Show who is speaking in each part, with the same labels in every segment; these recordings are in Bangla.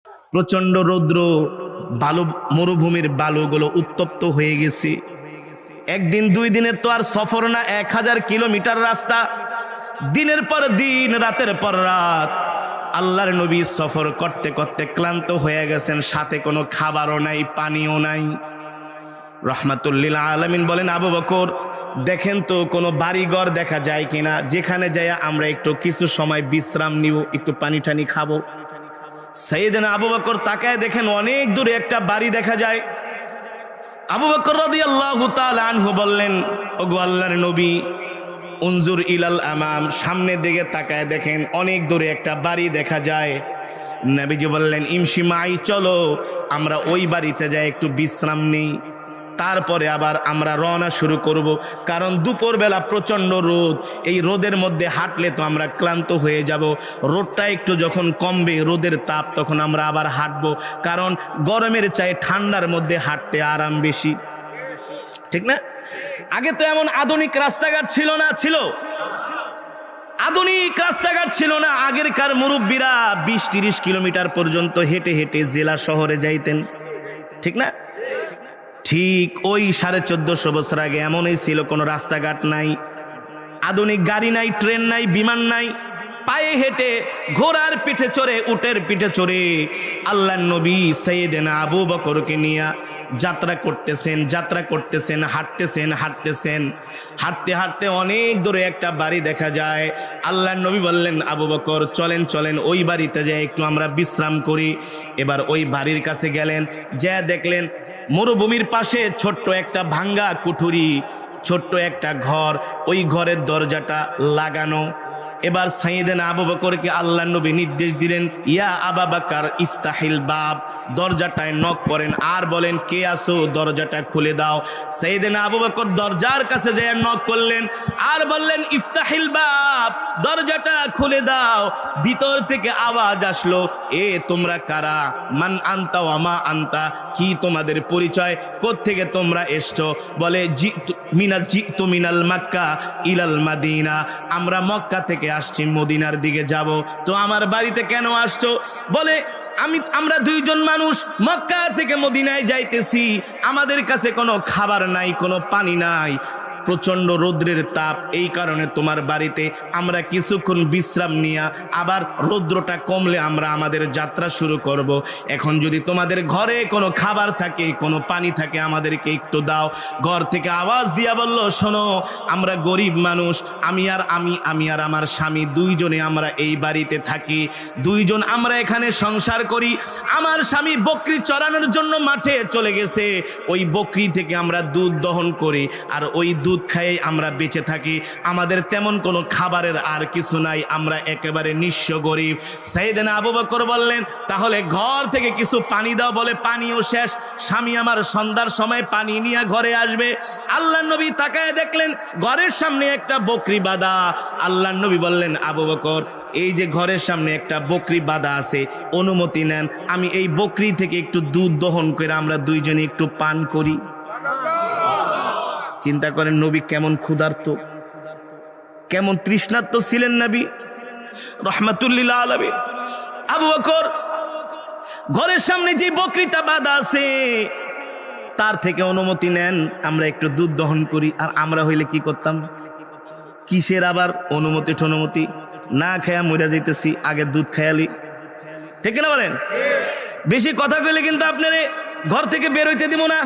Speaker 1: প্রচন্ড রৌদ্র, বালু, মরুভূমির বালুগুলো উত্তপ্ত হয়ে গেছে। একদিন দুই দিনের তো আর সফর না, 1000 কিলোমিটার রাস্তা। দিনের পর দিন, রাতের পর রাত আল্লাহর নবী সফর করতে করতে ক্লান্ত হয়ে গেছেন। সাথে কোনো খাবারও নাই, পানিও নাই। রহমাতুল্লিল আলামিন বলেন, আবু বকর দেখেন তো কোনো বাড়িঘর দেখা যায় কিনা, যেখানে যাইয়া আমরা একটু কিছু সময় বিশ্রাম নিব, একটু পানি টানি খাবো। সাইয়েদনা আবু বকর তাকায় দেখেন অনেক দূরে একটা বাড়ি দেখা যায়। আবু বকর রাদিয়াল্লাহু তাআলা আনহু বললেন, ওগো আল্লাহর নবী, উনজুর ইলাল আমাম, সামনের দিকে তাকায় দেখেন অনেক দূরে একটা বাড়ি দেখা যায়। নবীজি বললেন, ইমশি মাই, চলো আমরা ওই বাড়িতে যাই একটু বিশ্রাম নেই, তারপরে আবার আমরা রওনা শুরু করব। কারণ দুপুরবেলা প্রচণ্ড রোদ, এই রোদের মধ্যে হাঁটলে তো আমরা ক্লান্ত হয়ে যাব। রোদটা একটু যখন কমবে, রোদের তাপ, তখন আমরা আবার হাঁটবো। কারণ গরমের চাই ঠান্ডার মধ্যে হাঁটতে আরাম বেশি, ঠিক না? আগে তো এমন আধুনিক রাস্তাঘাট ছিল না, ছিল আধুনিক রাস্তাঘাট ছিল না। আগেরকার মুরব্বীরা 20-30 কিলোমিটার পর্যন্ত হেঁটে হেঁটে জেলা শহরে যাইতেন, ঠিক না? ঠিক ওই 1450 বছর আগে এমনই ছিল, কোনো রাস্তাঘাট নাই, আধুনিক গাড়ি নাই, ট্রেন নাই, বিমান নাই। পায়ে হেঁটে, ঘোড়ার পিঠে চড়ে, উটের পিঠে চড়ে আল্লাহর নবী সাইয়েদনা আবু বকরকে নিয়ে যাত্রা করতেছেন, হাঁটতেছেন। হাঁটতে হাঁটতে অনেক দূরে একটা বাড়ি দেখা যায়। আল্লাহর নবী বললেন, আবু বকর চলেন ওই বাড়িতে যাই একটু আমরা বিশ্রাম করি। এবার ওই বাড়ির কাছে গেলেন, যা দেখলেন মরুভূমির পাশে ছোট্ট একটা ভাঙ্গা কুঠুরি, ছোট্ট একটা ঘর, ওই ঘরের দরজাটা লাগানো। এবার সাইয়েদনা আবু বকরকে আল্লাহর নবী নির্দেশ দিলেন, ইয়া আবা বকর ইফতাহিল বাব, দরজাটায় নক করেন আর বলেন, কে আসো, দরজাটা খুলে দাও। সাইয়েদনা আবু বকর দরজার কাছে যেয়ে নক করলেন আর বললেন, ইফতাহিল বাব, দরজাটা খুলে দাও। ভিতর থেকে আওয়াজ আসলো, এ তোমরা কারা? মান আনতা ওয়া মা আনতা, কি তোমাদের পরিচয়, কোত্থেকে তোমরা এসছো? বলে, জিতু মিনাল মক্কা ইলাল মাদিনা, আমরা মক্কা থেকে আসছি, মদিনার দিকে যাব। তো আমার বাড়িতে কেন আসছো? বলে, আমরা দুইজন মানুষ মক্কা থেকে মদিনায় যাইতেছি, আমাদের কাছে কোনো খাবার নাই, কোনো পানি নাই, প্রচন্ড রৌদ্রের তাপ, এই কারণে তোমার বাড়িতে আমরা কিছুক্ষণ বিশ্রাম নিয়ে আবার রৌদ্রটা কমলে আমরা আমাদের যাত্রা শুরু করব। এখন যদি তোমাদের ঘরে কোনো খাবার থাকে, কোনো পানি থাকে, আমাদেরকে একটু দাও। ঘর থেকে আওয়াজ দিয়া বলল, শোনো, আমরা গরিব মানুষ, আমি আর আমার স্বামী দুইজনে আমরা এই বাড়িতে থাকি, দুইজন আমরা এখানে সংসার করি। আমার স্বামী বকরি চড়ানোর জন্য মাঠে চলে গেছে, ওই বকরি থেকে আমরা দুধ দহন করি, আর ওই দুধ খাই আমরা বেঁচে থাকি, আমাদের তেমন কোনো খাবারের আর কিছু নাই, আমরা একেবারে নিঃস্ব গরিব। সাইয়েদনা আবু বকর বললেন, তাহলে ঘর থেকে কিছু পানি দাও। বলে, পানিও শেষ, স্বামী আমার সন্ধ্যার সময় পানি নিয়ে ঘরে আসবে। আল্লাহর নবী তাকায় দেখলেন ঘরের সামনে একটা বকরি বাঁধা। আল্লাহর নবী বললেন, আবু বকর, এই যে ঘরের সামনে একটা বকরি বাঁধা আছে, অনুমতি নেন, আমি এই বকরি থেকে একটু দুধ দহন করে আমরা দুইজনে একটু পান করি। চিন্তা করেন নবী কেমন ক্ষুধার্ত, কেমন তৃষ্ণার্ত ছিলেন নবী রাহমাতুল্লিল আলামিন। আবু বকর ঘরের সামনে যে বকরিটা বাঁধা আছে তার থেকে অনুমতি নেন, আমরা একটু দুধ দহন করি। আর আমরা হইলে কি করতাম? কিসের আবার অনুমতি না খায়া মরে যাইতেছি, আগে দুধ খায়ালি, ঠিক না বলেন? বেশি কথা কইলে কিন্তু আপনারে ঘর থেকে বের হইতে দিব না।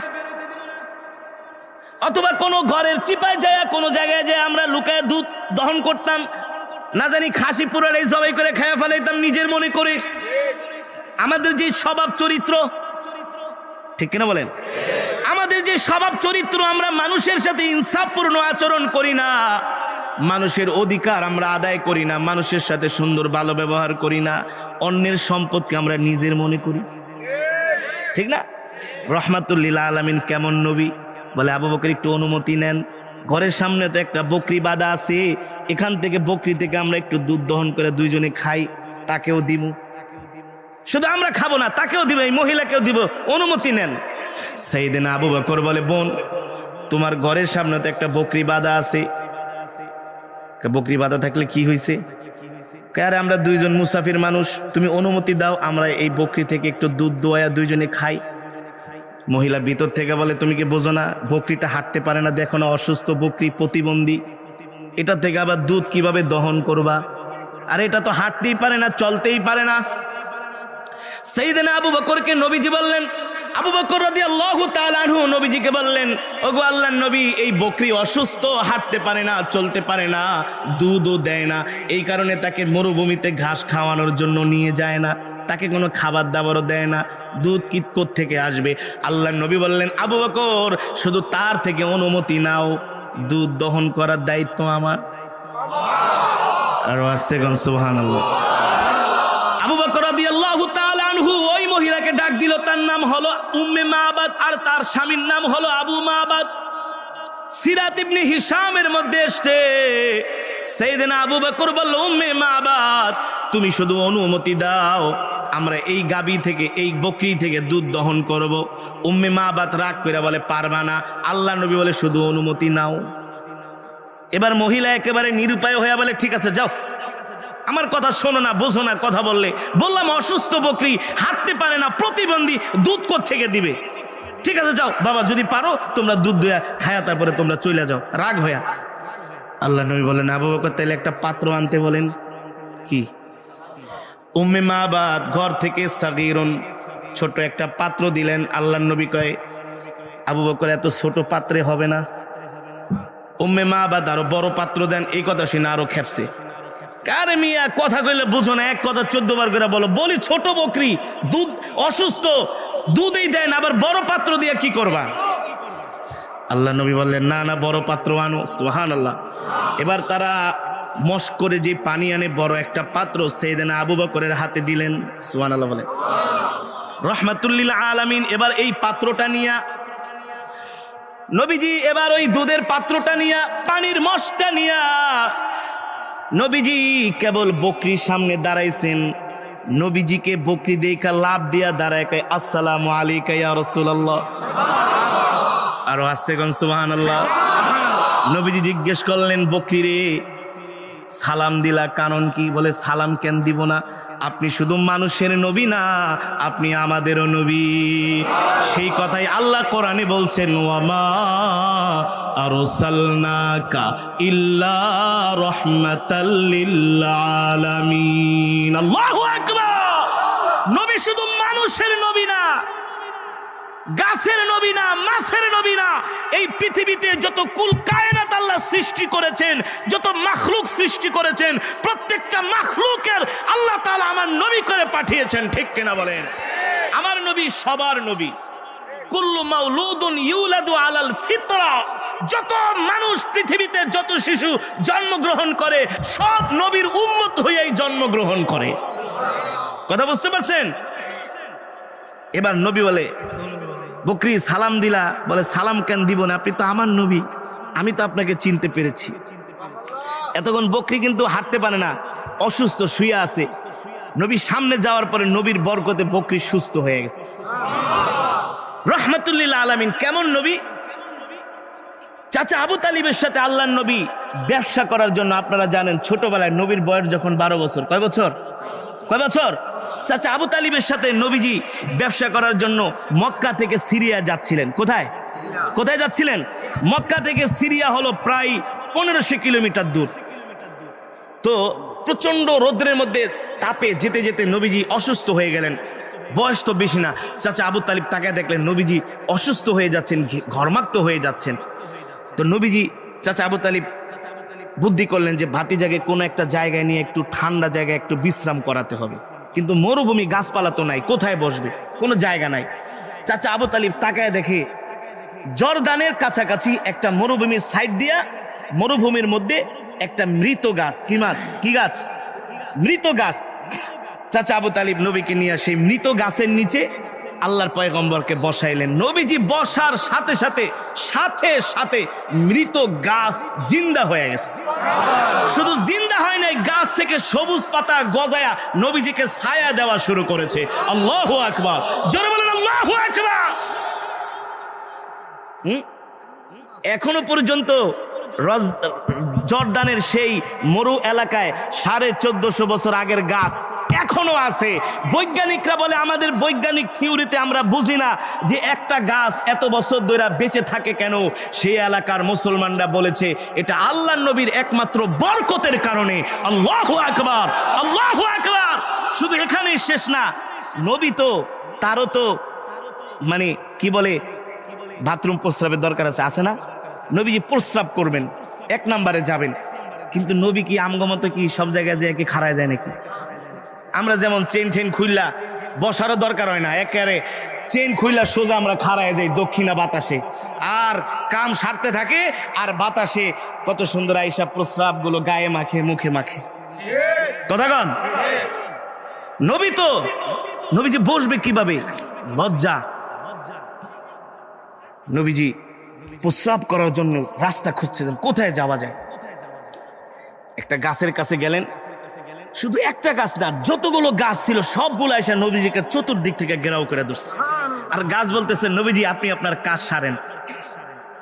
Speaker 1: অথবা কোনো ঘরের চিপায় যায়, কোনো জায়গায় যায় আমরা লুকায় দুধ দহন করতাম, না জানি খাসি পুরাটাই জবাই করে খায়া ফেলাইতাম নিজের মনে করে। আমাদের যে স্বভাব চরিত্র, ঠিক কিনা বলেন? আমাদের যে স্বভাব চরিত্র, আমরা মানুষের সাথে ইনসাফপূর্ণ আচরণ করি না, মানুষের অধিকার আমরা আদায় করি না, মানুষের সাথে সুন্দর ভালো ব্যবহার করি না, অন্যের সম্পদকে আমরা নিজের মনে করি, ঠিক না? রহমাতুল্লিল আলামিন কেমন নবী। বলে, আবু বকর একটু অনুমতি নেন, ঘরের সামনে তো একটা বকরি বাঁধা আছে, এখান থেকে বকরি থেকে আমরা একটু দুধ দহন করে দুইজনে খাই, তাকেও দিব। শুধু আমরা খাবো না, তাকেও দিব, এই মহিলাকেও দিব, অনুমতি নেন। সাইয়েদনা আবু বকর বলে, বোন, তোমার ঘরের সামনে তো একটা বকরি বাঁধা আছে। বকরি বাঁধা থাকলে কি হয়েছে? আরে আমরা দুইজন মুসাফির মানুষ, তুমি অনুমতি দাও আমরা এই বকরি থেকে একটু দুধ দোয়া দুইজনে খাই। মহিলা ভিতর থেকে বলে, তুমি কি বোঝো না বকরিটা হাঁটতে পারে না, দেখো না অসুস্থ বকরি, প্রতিবন্ধী, এটা থেকে আবার দুধ কিভাবে দহন করবা? আর এটা তো হাঁটতেই পারে না, চলতেই পারে না। সাইয়েদনা আবু বকরকে নবীজি বললেন, আবু বকর রাদিয়াল্লাহু তাআলা আনহু নবীজিকে বললেন, ওগো আল্লাহর নবী, এই বকরি অসুস্থ, হাঁটতে পারে না, চলতে পারে না, দুধও দেয় না, এই কারণে তাকে মরুভূমিতে ঘাস খাওয়ানোর জন্য নিয়ে যায় না, তাকে কোনো খাবার দাবারও দেয় না, দুধ কিৎকোত থেকে আসবে? আল্লাহর নবী বললেন, আবু বকর শুধু তার থেকে অনুমতি নাও, দুধ দহন করার দায়িত্ব আমার। আর আস্তে কোন সুবহানাল্লাহ। আবু বকর রাদিয়াল্লাহু তাআলা আনহু ওই মহিলাকে ডাক দিল, তার নাম হলো উম্মে মাবাদ আর তার স্বামীর নাম হলো আবু মাবাদ। সিরাত ইবনে হিশামের মধ্যে এসেছে, সাইয়েদনা আবু বকর বলল, উম্মে মাবাদ তুমি শুধু অনুমতি দাও, আমরা এই গাবি থেকে, এই বকরি থেকে দুধ দহন করব। উম্মে মাবাদ রাগ করে বলে, পারবা না। আল্লাহ নবী বলে, শুধু অনুমতি নাও। এবার মহিলা একেবারে নিরুপায় হয়ে বলে, ঠিক আছে যাও, আমার কথা শোনো না, বোঝো না, কথা বললাম অসুস্থ বকরি, হাঁটতে পারে না, প্রতিবন্ধী, দুধ কোত্থেকে দিবে? ঠিক আছে যাও বাবা, যদি পারো তোমরা দুধ দইয়া খায়া তারপরে তোমরা চলে যাও, রাগ হইয়া। আল্লাহ নবী বলেন, আবু বকর তাইলে একটা পাত্র আনতে বলেন। কি? উম্মে মাবাদ ঘর থেকে সাগীরুন, ছোট একটা পাত্র দিলেন। আল্লাহ নবী কয়, আবু বকর এত ছোট পাত্রে হবে না, উম্মে মাবাদ আরো বড় পাত্র দেন। এই কথা শুনে আরো খেপছে, কারে মিয়া কথা কইলে বুঝো না, এক কথা 14 বার করে বলো। বলি ছোট বকরি, দুধ অসুস্থ, দুধই দেন, আবার বড় পাত্র দিয়ে কি করবা? আল্লাহ নবী বললেন, না না, বড় পাত্র আনো। সুবহানাল্লাহ। এবার তারা মস্ক করে যে পানি আনে, বড় একটা পাত্র সাইয়েদনা আবু বকরের হাতে দিলেন। সুবহানাল্লাহ বলে রাহমাতুল লিল আলামিন। এবার এই পাত্রটা নিয়া নবীজি, এবার ওই দুধের পাত্রটা নিয়া, পানির মস্কটা নিয়া নবীজি কেবল বকরির সামনে দাঁড়াইছেন। নবীজিকে বকরি দেখা লাভ দিয়া দাঁড়ায় কয়, আসসালামু আলাইকা ইয়া রাসূলুল্লাহ। আরো আস্তে কোন সুবহানাল্লাহ। নবীজি জিজ্ঞেস করলেন, বকরি রে সালাম দিলা, কারণ কি? বলে, সালাম কেন দিব না, আপনি শুধু মানুষের নবী না, আপনি আমাদেরও নবী। সেই কথাই আল্লাহ কোরআনে বলছেন, ওয়ামা আরসালনাকা ইল্লা রাহমাতাল লিল আলামিন। আল্লাহু আকবার। নবী শুধু মানুষের নবী না, গাছের নবী না, মাছের নবী না, এই পৃথিবীতে যত কুল কায়নাত আল্লাহ সৃষ্টি করেছেন, যত মাখলুক সৃষ্টি করেছেন, প্রত্যেকটা মাখলুকের আল্লাহ তাআলা আমার নবী করে পাঠিয়েছেন। ঠিক কিনা বলেন? আমার নবী সবার নবী। কুল্লু মাউলুদুন ইউলাদু আলাল ফিতরা। যত মানুষ পৃথিবীতে, যত শিশু জন্মগ্রহণ করে, সব নবীর উম্মত হয়েই জন্মগ্রহণ করে। কথা বুঝতে পারছেন? এবার নবী বলে, বকরি সালাম দিলা? বলে, সালাম কেন দিব না, আপনি তো আমার নবী, আমি তো আপনাকে চিনতে পেরেছি। এতক্ষণ বকরি কিন্তু হাঁটতে পারে না, অসুস্থ, শুয়ে আছে। নবীর সামনে যাওয়ার পরে নবীর বরকতে বকরি সুস্থ হয়ে গেছে। রাহমাতুল লিল আলামিন। কেমন নবী? চাচা আবু তালিবের সাথে আল্লাহর নবী ব্যবসা করার জন্য, আপনারা জানেন ছোটবেলায় নবীর বয়স যখন 12 বছর, কয় বছর? চাচা আবু তালিবের সাথে নবীজি ব্যবসা করার জন্য মক্কা থেকে সিরিয়া যাচ্ছিলেন। কোথায় যাচ্ছিলেন? মক্কা থেকে সিরিয়া হলো প্রায় 1500 কিলোমিটার দূর। তো প্রচন্ড রোদ্রের মধ্যে তাপে যেতে যেতে নবীজি অসুস্থ হয়ে গেলেন। বয়স তো বেশি না। চাচা আবু তালিব তাকায় দেখলেন নবীজি অসুস্থ হয়ে যাচ্ছেন, ঘর্মাক্ত হয়ে যাচ্ছেন। তো নবীজি, চাচা আবু তালিব বুদ্ধি করলেন যে ভাতিজাকে কোনো একটা জায়গায় নিয়ে, একটু ঠান্ডা জায়গায় একটু বিশ্রাম করাতে হবে। কিন্তু মরুভূমি, গাছপালা তো নাই, কোথায় বসবে? কোনো জায়গা নাই। চাচা আবু তালিব তাকায় দেখে জর্দানের কাছাকাছি একটা মরুভূমির সাইড দিয়া, মরুভূমির মধ্যে একটা মৃত গাছ। কি গাছ? মৃত গাছ। চাচা আবু তালিব নবীকে নিয়ে সেই মৃত গাছের নিচে আল্লাহর পয়গম্বরকে বসাইলেন। নবীজি বসার সাথে সাথে মৃত গাছ জিন্দা হয়ে গেছে। শুধু জিন্দা হয় নাই, গাছ থেকে সবুজ পাতা গজায়া নবীজিকে ছায়া দেওয়া শুরু করেছে। আল্লাহু আকবার। জোরে বলেন আল্লাহু আকবার। এখনো পর্যন্ত জর্দানের সেই মরু এলাকায় 1450 বছর আগের গাছ এখনো আছে। বৈজ্ঞানিকরা বলে আমাদের বৈজ্ঞানিক থিওরিতে আমরা বুঝি না যে একটা গাছ এত বছর ধরে বেঁচে থাকে কেন। সেই এলাকার মুসলমানরা বলেছে এটা আল্লাহর নবীর একমাত্র বরকতের কারণে। আল্লাহু আকবার, আল্লাহু আকবার। শুধু এখানেই শেষ না, নবী তো তারও তো মানে কি বলে বাথরুম প্রস্রাবের দরকার আছে না? নবীজি প্রস্রাব করবেন, 1 নম্বরে যাবেন, কিন্তু নবী কি আমগমতো কি সব জায়গায় যে কি খাড়ায় যায় নাকি? আমরা যেমন চেন টেন খুললা বসারও দরকার হয় না, একেবারে চেন খুললা সোজা আমরা খাড়ায় যাই দক্ষিণা বাতাসে, আর কাম সারতে থাকে, আর বাতাসে কত সুন্দর আইসা প্রস্রাব গুলো গায়ে মাখে, মুখে মাখে। কথা কন। নবী তো নবীজি বসবে কিভাবে? লজ্জা। নবীজি প্রস্রাব করার জন্য রাস্তা খুঁজছিলেন, কোথায় যাওয়া যায়। একটা গাছের কাছে গেলেন, শুধু একটা গাছ না, যতগুলো গাছ ছিল সবগুলো এসে নবীজিকে চতুর্দিক থেকে ঘেরাও করে ধরছে। আর গাছ বলতেছে, নবীজি আপনি আপনার কাজ সারেন,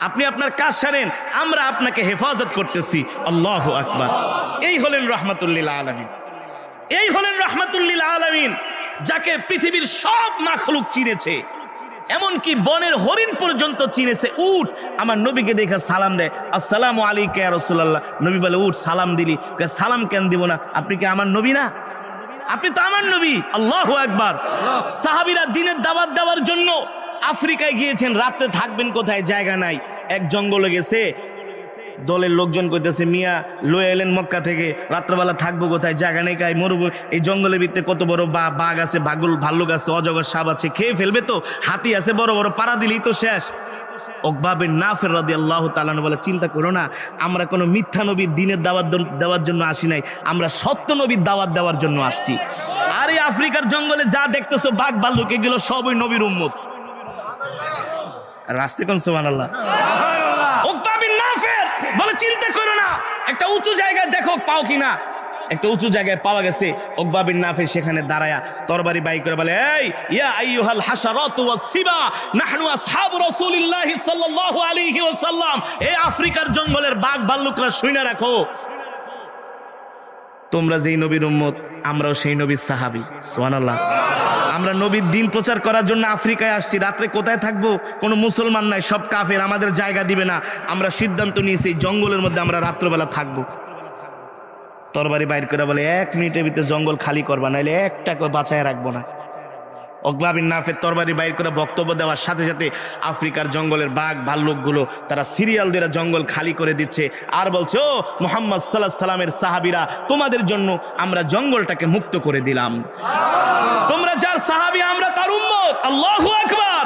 Speaker 1: আপনি আপনার কাজ সারেন, আমরা আপনাকে হেফাজত করতেছি। আল্লাহু আকবার। এই হলেন রাহমাতুল আলামিন, এই হলেন রাহমাতুল আলামিন, যাকে পৃথিবীর সব মাখলুক চিনেছে, এমনকি বনের হরিণ পর্যন্ত চিনেছে। উট আমার নবীকে দেখে সালাম দেয়, আসসালামু আলাইকা ইয়া রাসূলুল্লাহ। নবী বলে, উট সালাম দিলি? সালাম কেন দিব না, আপনি কি আমার নবী না? আপনি তো আমার নবী। আল্লাহু আকবার। সাহাবীরা দিনের দাওয়াত দেওয়ার জন্য আফ্রিকায় গিয়েছেন, রাতে থাকবেন কোথায়, জায়গা নাই। এক জঙ্গলে গেছে, দলের লোকজন কইতেছে, মিয়া লয়ে এলেন মক্কা থেকে, রাত্রবেলা থাকবো কোথায়, জায়গা নেই, কাই মরুব। এই জঙ্গলের ভিতরে কত বড় বাঘ আছে, ভাল্লুক আছে, অজগর সাপ আছে, খেয়ে ফেলবে তো, হাতি আছে বড় বড়, পাড়া দিলেই তো শেষ। উকবা বিন নাফির রাদিয়াল্লাহু তাআলা বলে, চিন্তা করো না, আমরা কোনো মিথ্যা নবীর দিনের দাওয়াত দেওয়ার জন্য আসি নাই, আমরা সত্য নবীর দাওয়াত দেওয়ার জন্য আসছি। আর এই আফ্রিকার জঙ্গলে যা দেখতেছো বাঘ ভাল্লুক, এগুলো সবই নবীর উম্মত। রাস্তে কোন সুবহানাল্লাহ। উকবা বিন নাফির বলে, চিন্তা করো না, একটা উঁচু জায়গায় দেখো পাও কিনা। একটা উঁচু জায়গায় পাওয়া গেছে। উকবা বিন নাফির সেখানে দাঁড়ায়া তরবারি বাই করে বলে, এই ইয়া আইয়ুহাল হাশারাতু ওয়াস সিবা নাহনু আসহাবু রাসূলিল্লাহি সাল্লাল্লাহু আলাইহি ওয়াসাল্লাম। এই আফ্রিকার জঙ্গলের বাঘ ভাল্লুকরা শুনে রাখো, তোমরা যেই নবীর উম্মত, আমরাও সেই নবীর সাহাবী। সুবহানাল্লাহ। আমরা নবীর দিন প্রচার করার জন্য আফ্রিকায় আসছি। রাত্রে কোথায় থাকবো? কোনো মুসলমান নাই, সব কাফের, আমাদের জায়গা দিবে না। আমরা সিদ্ধান্ত নিয়েছি জঙ্গলের মধ্যে আমরা রাত্রবেলা থাকবো। তরবারি বাইর করে বলে, 1 মিনিটের ভিতরে জঙ্গল খালি করবা, নাইলে একটা করে বাঁচায় রাখবো না। উকবা বিন নাফির তরবারি বাইর করে বক্তব্য দেওয়ার সাথে সাথে আফ্রিকার জঙ্গলের বাঘ ভাল্লুকগুলো তারা সিরিয়াল দিয়ে জঙ্গল খালি করে দিচ্ছে, আর বলছে, ও মুহাম্মদ সাল্লাল্লাহু আলাইহি সাল্লামের সাহাবীরা, তোমাদের জন্য আমরা জঙ্গলটাকে মুক্ত করে দিলাম। তোমরা যার সাহাবী, আমরা তার উম্মত। আল্লাহু আকবার।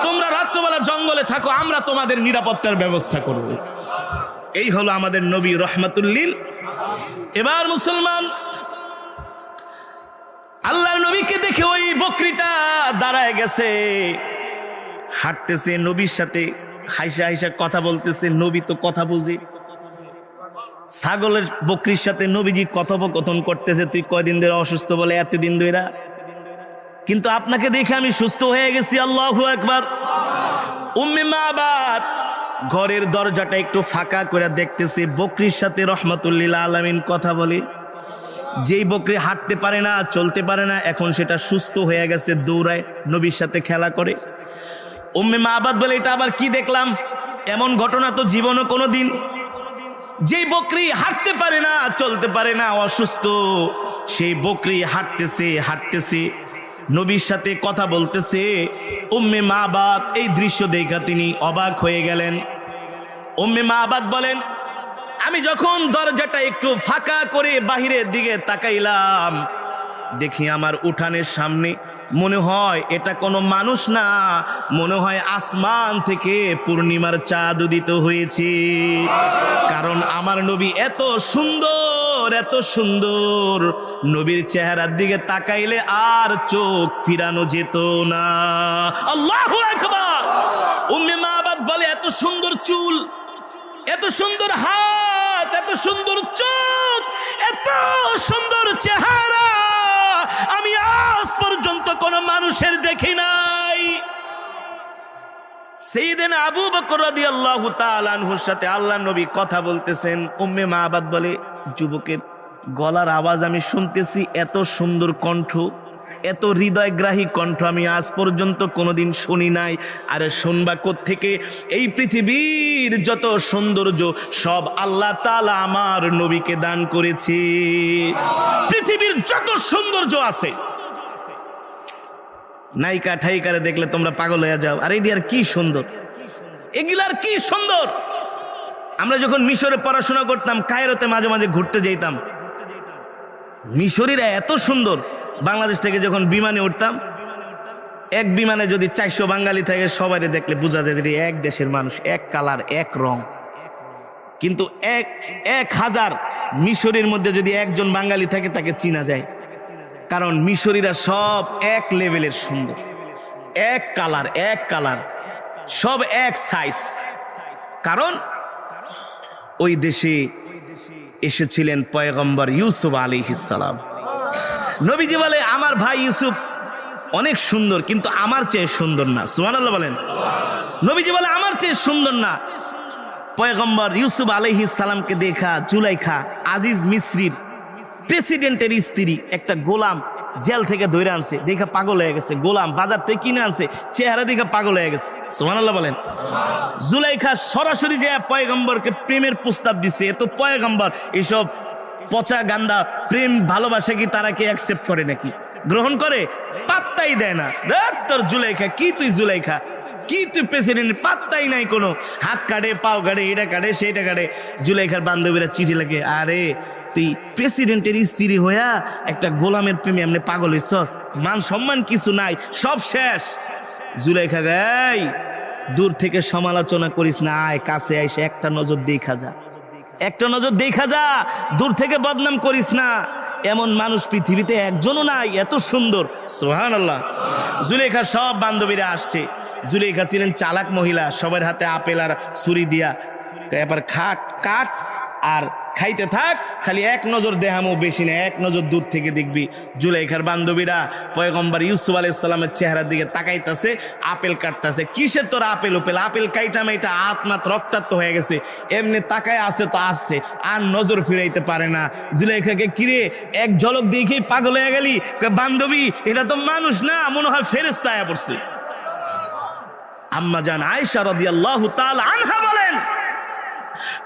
Speaker 1: তোমরা রাত্রবেলা জঙ্গলে থাকো, আমরা তোমাদের নিরাপত্তার ব্যবস্থা করব। এই হলো আমাদের নবী রাহমাতুল লিল। এবার মুসলমান আল্লাহর নবীকে দেখে ওই বকরিটা দাঁড়ায় গেছে, হাঁটতেছে, নবীর সাথে হাইসা হাইসা কথা বলতেছে। নবী তো কথা বুঝে। ছাগলের বকরির সাথে নবীজি কথোপকথন করতেছে, তুই কয়দিন ধরে অসুস্থ? বলে, এতদিন ধরে, কিন্তু আপনাকে দেখে আমি সুস্থ হয়ে গেছি। আল্লাহু আকবার। উম্মে মাবাদ ঘরের দরজাটা একটু ফাঁকা করে দেখতেছে, বকরির সাথে রাহমাতুল আলামিন কথা বলে। যেই বকরি হাঁটতে পারে না, চলতে পারে না, এখন সেটা সুস্থ হয়ে গেছে, দৌড়ায়, নবীর সাথে খেলা করে। উম্মে মাবাদ বলে, এটা আবার কি দেখলাম? এমন ঘটনা তো জীবনে কোনোদিন। যেই বকরি হাঁটতে পারে না, চলতে পারে না, অসুস্থ, সেই বকরি হাঁটতেছে হাঁটতেছে, নবীর সাথে কথা বলতেছে। উম্মে মাবাদ এই দৃশ্য দেখা তিনি অবাক হয়ে গেলেন। উম্মে মাবাদ বলেন, আমি যখন দরজাটা একটু ফাঁকা করে বাহিরের দিকে তাকাইলাম, দেখি আমার উঠানের সামনে, মনে হয় এটা কোনো মানুষ না, মনে হয় আসমান থেকে পূর্ণিমার চাঁদ উদিত হয়েছে। কারণ আমার নবী এত সুন্দর, এত সুন্দর, নবীর চেহারার দিকে তাকাইলে আর চোখ ফিরানো যেত না। আল্লাহু আকবার। উম্মে মাবাদ বলে, এত সুন্দর চুল, এত সুন্দর হাত, এত সুন্দর চোখ, এত সুন্দর চেহারা আমি আজ পর্যন্ত কোন মানুষের দেখি নাই। সাইয়েদনা আবু বকর রাদিয়াল্লাহু তাআলা আনহুর সাথে আল্লাহর নবী কথা বলতেছেন। উম্মে মাবাদ বলে, যুবকের গলার আওয়াজ আমি শুনতেছি, এত সুন্দর কণ্ঠ, এত হৃদয়গ্রাহী কণ্ঠ আমি আজ পর্যন্ত কোনোদিন শুনি নাই। আরে শুনবা কোত্থেকে? এই পৃথিবীর যত সৌন্দর্য সব আল্লাহ তাআলা আমার নবীকে দান করেছে। পৃথিবীর যত সৌন্দর্য আছে, নায়িকা ঠাইকারে দেখলে তোমরা পাগল হয়ে যাও, আর এটি আর কি সুন্দর, এগুলার কি সুন্দর। আমরা যখন মিশরে পড়াশোনা করতাম, কায়রোতে মাঝে মাঝে ঘুরতে যেতাম, মিশরীরা এত সুন্দর। বাংলাদেশ থেকে যখন বিমানে উঠতাম, এক বিমানে যদি 400 বাঙালি থাকে, সবাই দেখলে বোঝা যায় যে এক দেশের মানুষ, এক কালার, এক রং। কিন্তু 1000 মিশরীর মধ্যে যদি একজন বাঙালি থাকে, তাকে চিনা যায়। কারণ মিশরীরা সব এক লেভেলের সুন্দর, এক কালার, সব এক সাইজ। কারণ ওই দেশে এসেছিলেন পয়গম্বর ইউসুফ আলাইহিস সালাম। নবীজি বলে, আমার ভাই ইউসুফ অনেক সুন্দর, কিন্তু আমার চেয়ে সুন্দর না। সুবহানাল্লাহ বলেন। নবীজি বলে, আমার চেয়ে সুন্দর না। পয়গম্বর ইউসুফ আলাইহিস সালামকে দেখা জুলাইখা, আজিজ মিসরির প্রেসিডেন্টের স্ত্রী, একটা গোলাম জেল থেকে ধরে আনছে, দেখা পাগল হয়ে গেছে। গোলাম বাজার থেকে কিনে আনছে, চেহারা দেখা পাগল হয়ে গেছে। সুবহানাল্লাহ বলেন। জুলাইখা সরাসরি যে পয়গম্বরকে প্রেমের প্রস্তাব দিছে। এত পয়গম্বর এসব পচা গান্দা প্রেম ভালোবাসা কি তারা কি অ্যাকসেপ্ট করে নাকি? গ্রহণ করে? পাত্তাই দেয় না। তোর জুলাইখা কি, তুই জুলাইখা কি, তুই প্রেসিডেন্ট, পাত্তাই নাই কোনো। হাত কাটে, পাও কাটে, এটা কাটে, সেইটা কাটে। জুলাইখার বান্ধবীরা চিঠি লাগে, আরে তুই প্রেসিডেন্টের স্ত্রী হইয়া একটা গোলামের প্রেমে এমনি পাগল হইছস, মান সম্মান কিছু নাই, সব শেষ। জুলাইখা গাই, দূর থেকে সমালোচনা করিস না, আয় কাছে আইসে একটা নজর দেখা যা, একটা নজর দেখা যা, দূর থেকে বদনাম করিস না। এমন মানুষ পৃথিবীতে একজনও নাই এত সুন্দর। সুবহানাল্লাহ। জুলাইখা সব বান্ধবীরা আসছে। জুলাইখা ছিলেন চালাক মহিলা, সবার হাতে আপেল আর ছুরি দিয়া, এবার কাট আর খাইতে থাক, খালি এক নজর দেহামো, বেশি না, এক নজর দূর থেকে দেখবি। জুলাইখার বান্ধবীরা পয়গম্বর ইউসুফ আলাইহিস সালামের চেহারার দিকে তাকাইতাছে, আপেল কাটতাছে। কিসের তোর আপেল কাইটাম, এটা আত্মাত রক্তাক্ত হয়ে গেছে, এমনি তাকায় আছে তো আসছে, আর নজর ফিরাইতে পারে না। জুলাইখাকে কিরে এক ঝলক দেখেই পাগল হয়ে গেলি? বান্ধবী, এটা তো মানুষ না, মনে হয় ফেরেশতা আয়া পড়ছে। আম্মা জান আয়েশা রাদিয়াল্লাহু তাআলা আনহা বলেন,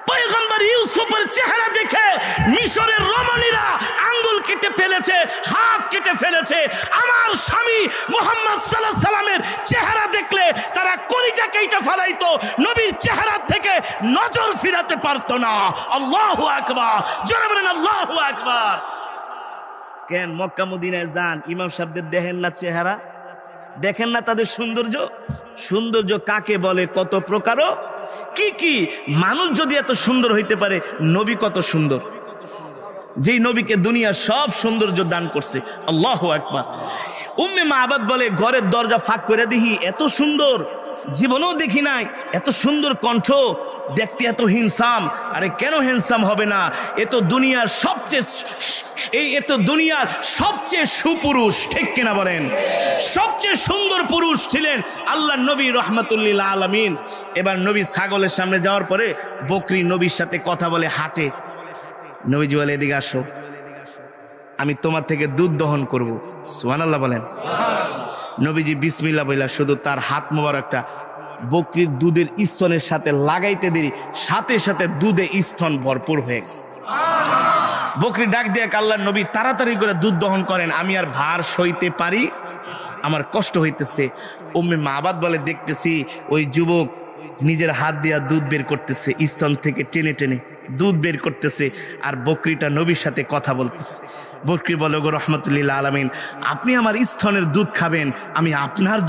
Speaker 1: পয়গম্বর ইউসুফের চেহারা দেখে মিশরের রমণীরা আঙ্গুল কেটে ফেলেছে, হাত কেটে ফেলেছে। আমার স্বামী মুহাম্মদ সাল্লাল্লাহু আলাইহি সাল্লামের চেহারা দেখলে তারা কলিজা কেটে ফেলাইতো, নবীর চেহারা থেকে নজর ফিরাতে পারতো না। আল্লাহু আকবার, জোরে বলেন আল্লাহু আকবার। কেন মক্কা মদিনায় যান, ইমাম সাহেবদের দেখেন না চেহারা? দেখেন না তাদের সৌন্দর্য? সৌন্দর্য কাকে বলে, কত প্রকারও কি। মানুষ যদি এত সুন্দর হইতে পারে, নবী কত সুন্দর, যেই নবীকে দুনিয়ার সব সৌন্দর্য দান করছে। আল্লাহু আকবার। উম্মে মাবাদ বলে, ঘরের দরজা ফাঁক করে দেখি, এত সুন্দর জীবনেও দেখি নাই, এত সুন্দর কণ্ঠ, দেখতে এত হ্যান্ডসাম। আরে কেন হ্যান্ডসাম হবে না? এ তো দুনিয়ার সবচেয়ে সুপুরুষ, ঠিক কিনা বলেন? সবচেয়ে সুন্দর পুরুষ ছিলেন আল্লাহর নবী রাহমাতুল লিল আলামিন। এবার নবী ছাগলের সামনে যাওয়ার পরে বকরি নবীর সাথে কথা বলে হাঁটে। নবীজি বলে, এদিকে আসো, আমি তোমার থেকে দুধ দহন করব। সুবহানাল্লাহ বলেন। নবীজি বিসমিল্লাহ বইলা শুধু তার হাত মোবারকটা বকরির দুধের স্তনের সাথে লাগাইতে দেরি, সাথে সাথে দুধে স্তন ভরপুর হয়ে গেছে। বকরি ডাক দিয়ে আল্লাহর নবী, তাড়াতাড়ি করে দুধ দহন করেন, আমি আর ভার সইতে পারি, আমার কষ্ট হইতেছে। উম্মে মাবাদ বলে, দেখতেছি ওই যুবক নিজের হাত দিয়া দুধ বের করতেছে, স্তন থেকে টেনে টেনে দুধ বের করতেছে, আর বকরিটা নবীর সাথে কথা বলতেছে। বকরি বলে, গো রাহমাতুল লিল আলামিন, আপনি আমার স্তনের দুধ খাবেন, আমি আপনার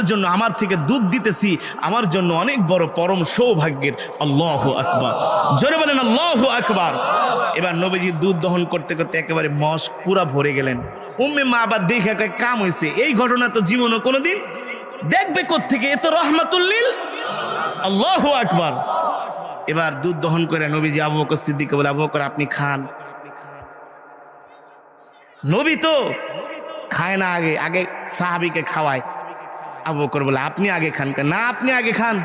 Speaker 1: জন্য আমার থেকে দুধ দিতেছি, আমার জন্য অনেক বড় পরম সৌভাগ্যের। আল্লাহু আকবার, জোরে বলেন আল্লাহু আকবার। এবার নবীজি দুধ দহন করতে করতে একেবারে মস্ক পুরা ভরে গেলেন। উম্মে মাবাদ দেখে কাম হয়েছে, এই ঘটনা তো জীবনে কোনোদিন দেখবে কোত্থেকে, এ তো রাহমাতুল লিল। আল্লাহু আকবার। এবার দুধ দহন করে নবীজি আবু বকর সিদ্দিককে বলে, আবু বকর আপনি খান। নবী তো খায় না, আগে সাহাবীকে খাওয়ায়। আবু বকর বলে আপনি আগে খান। না, আপনি আগে খান।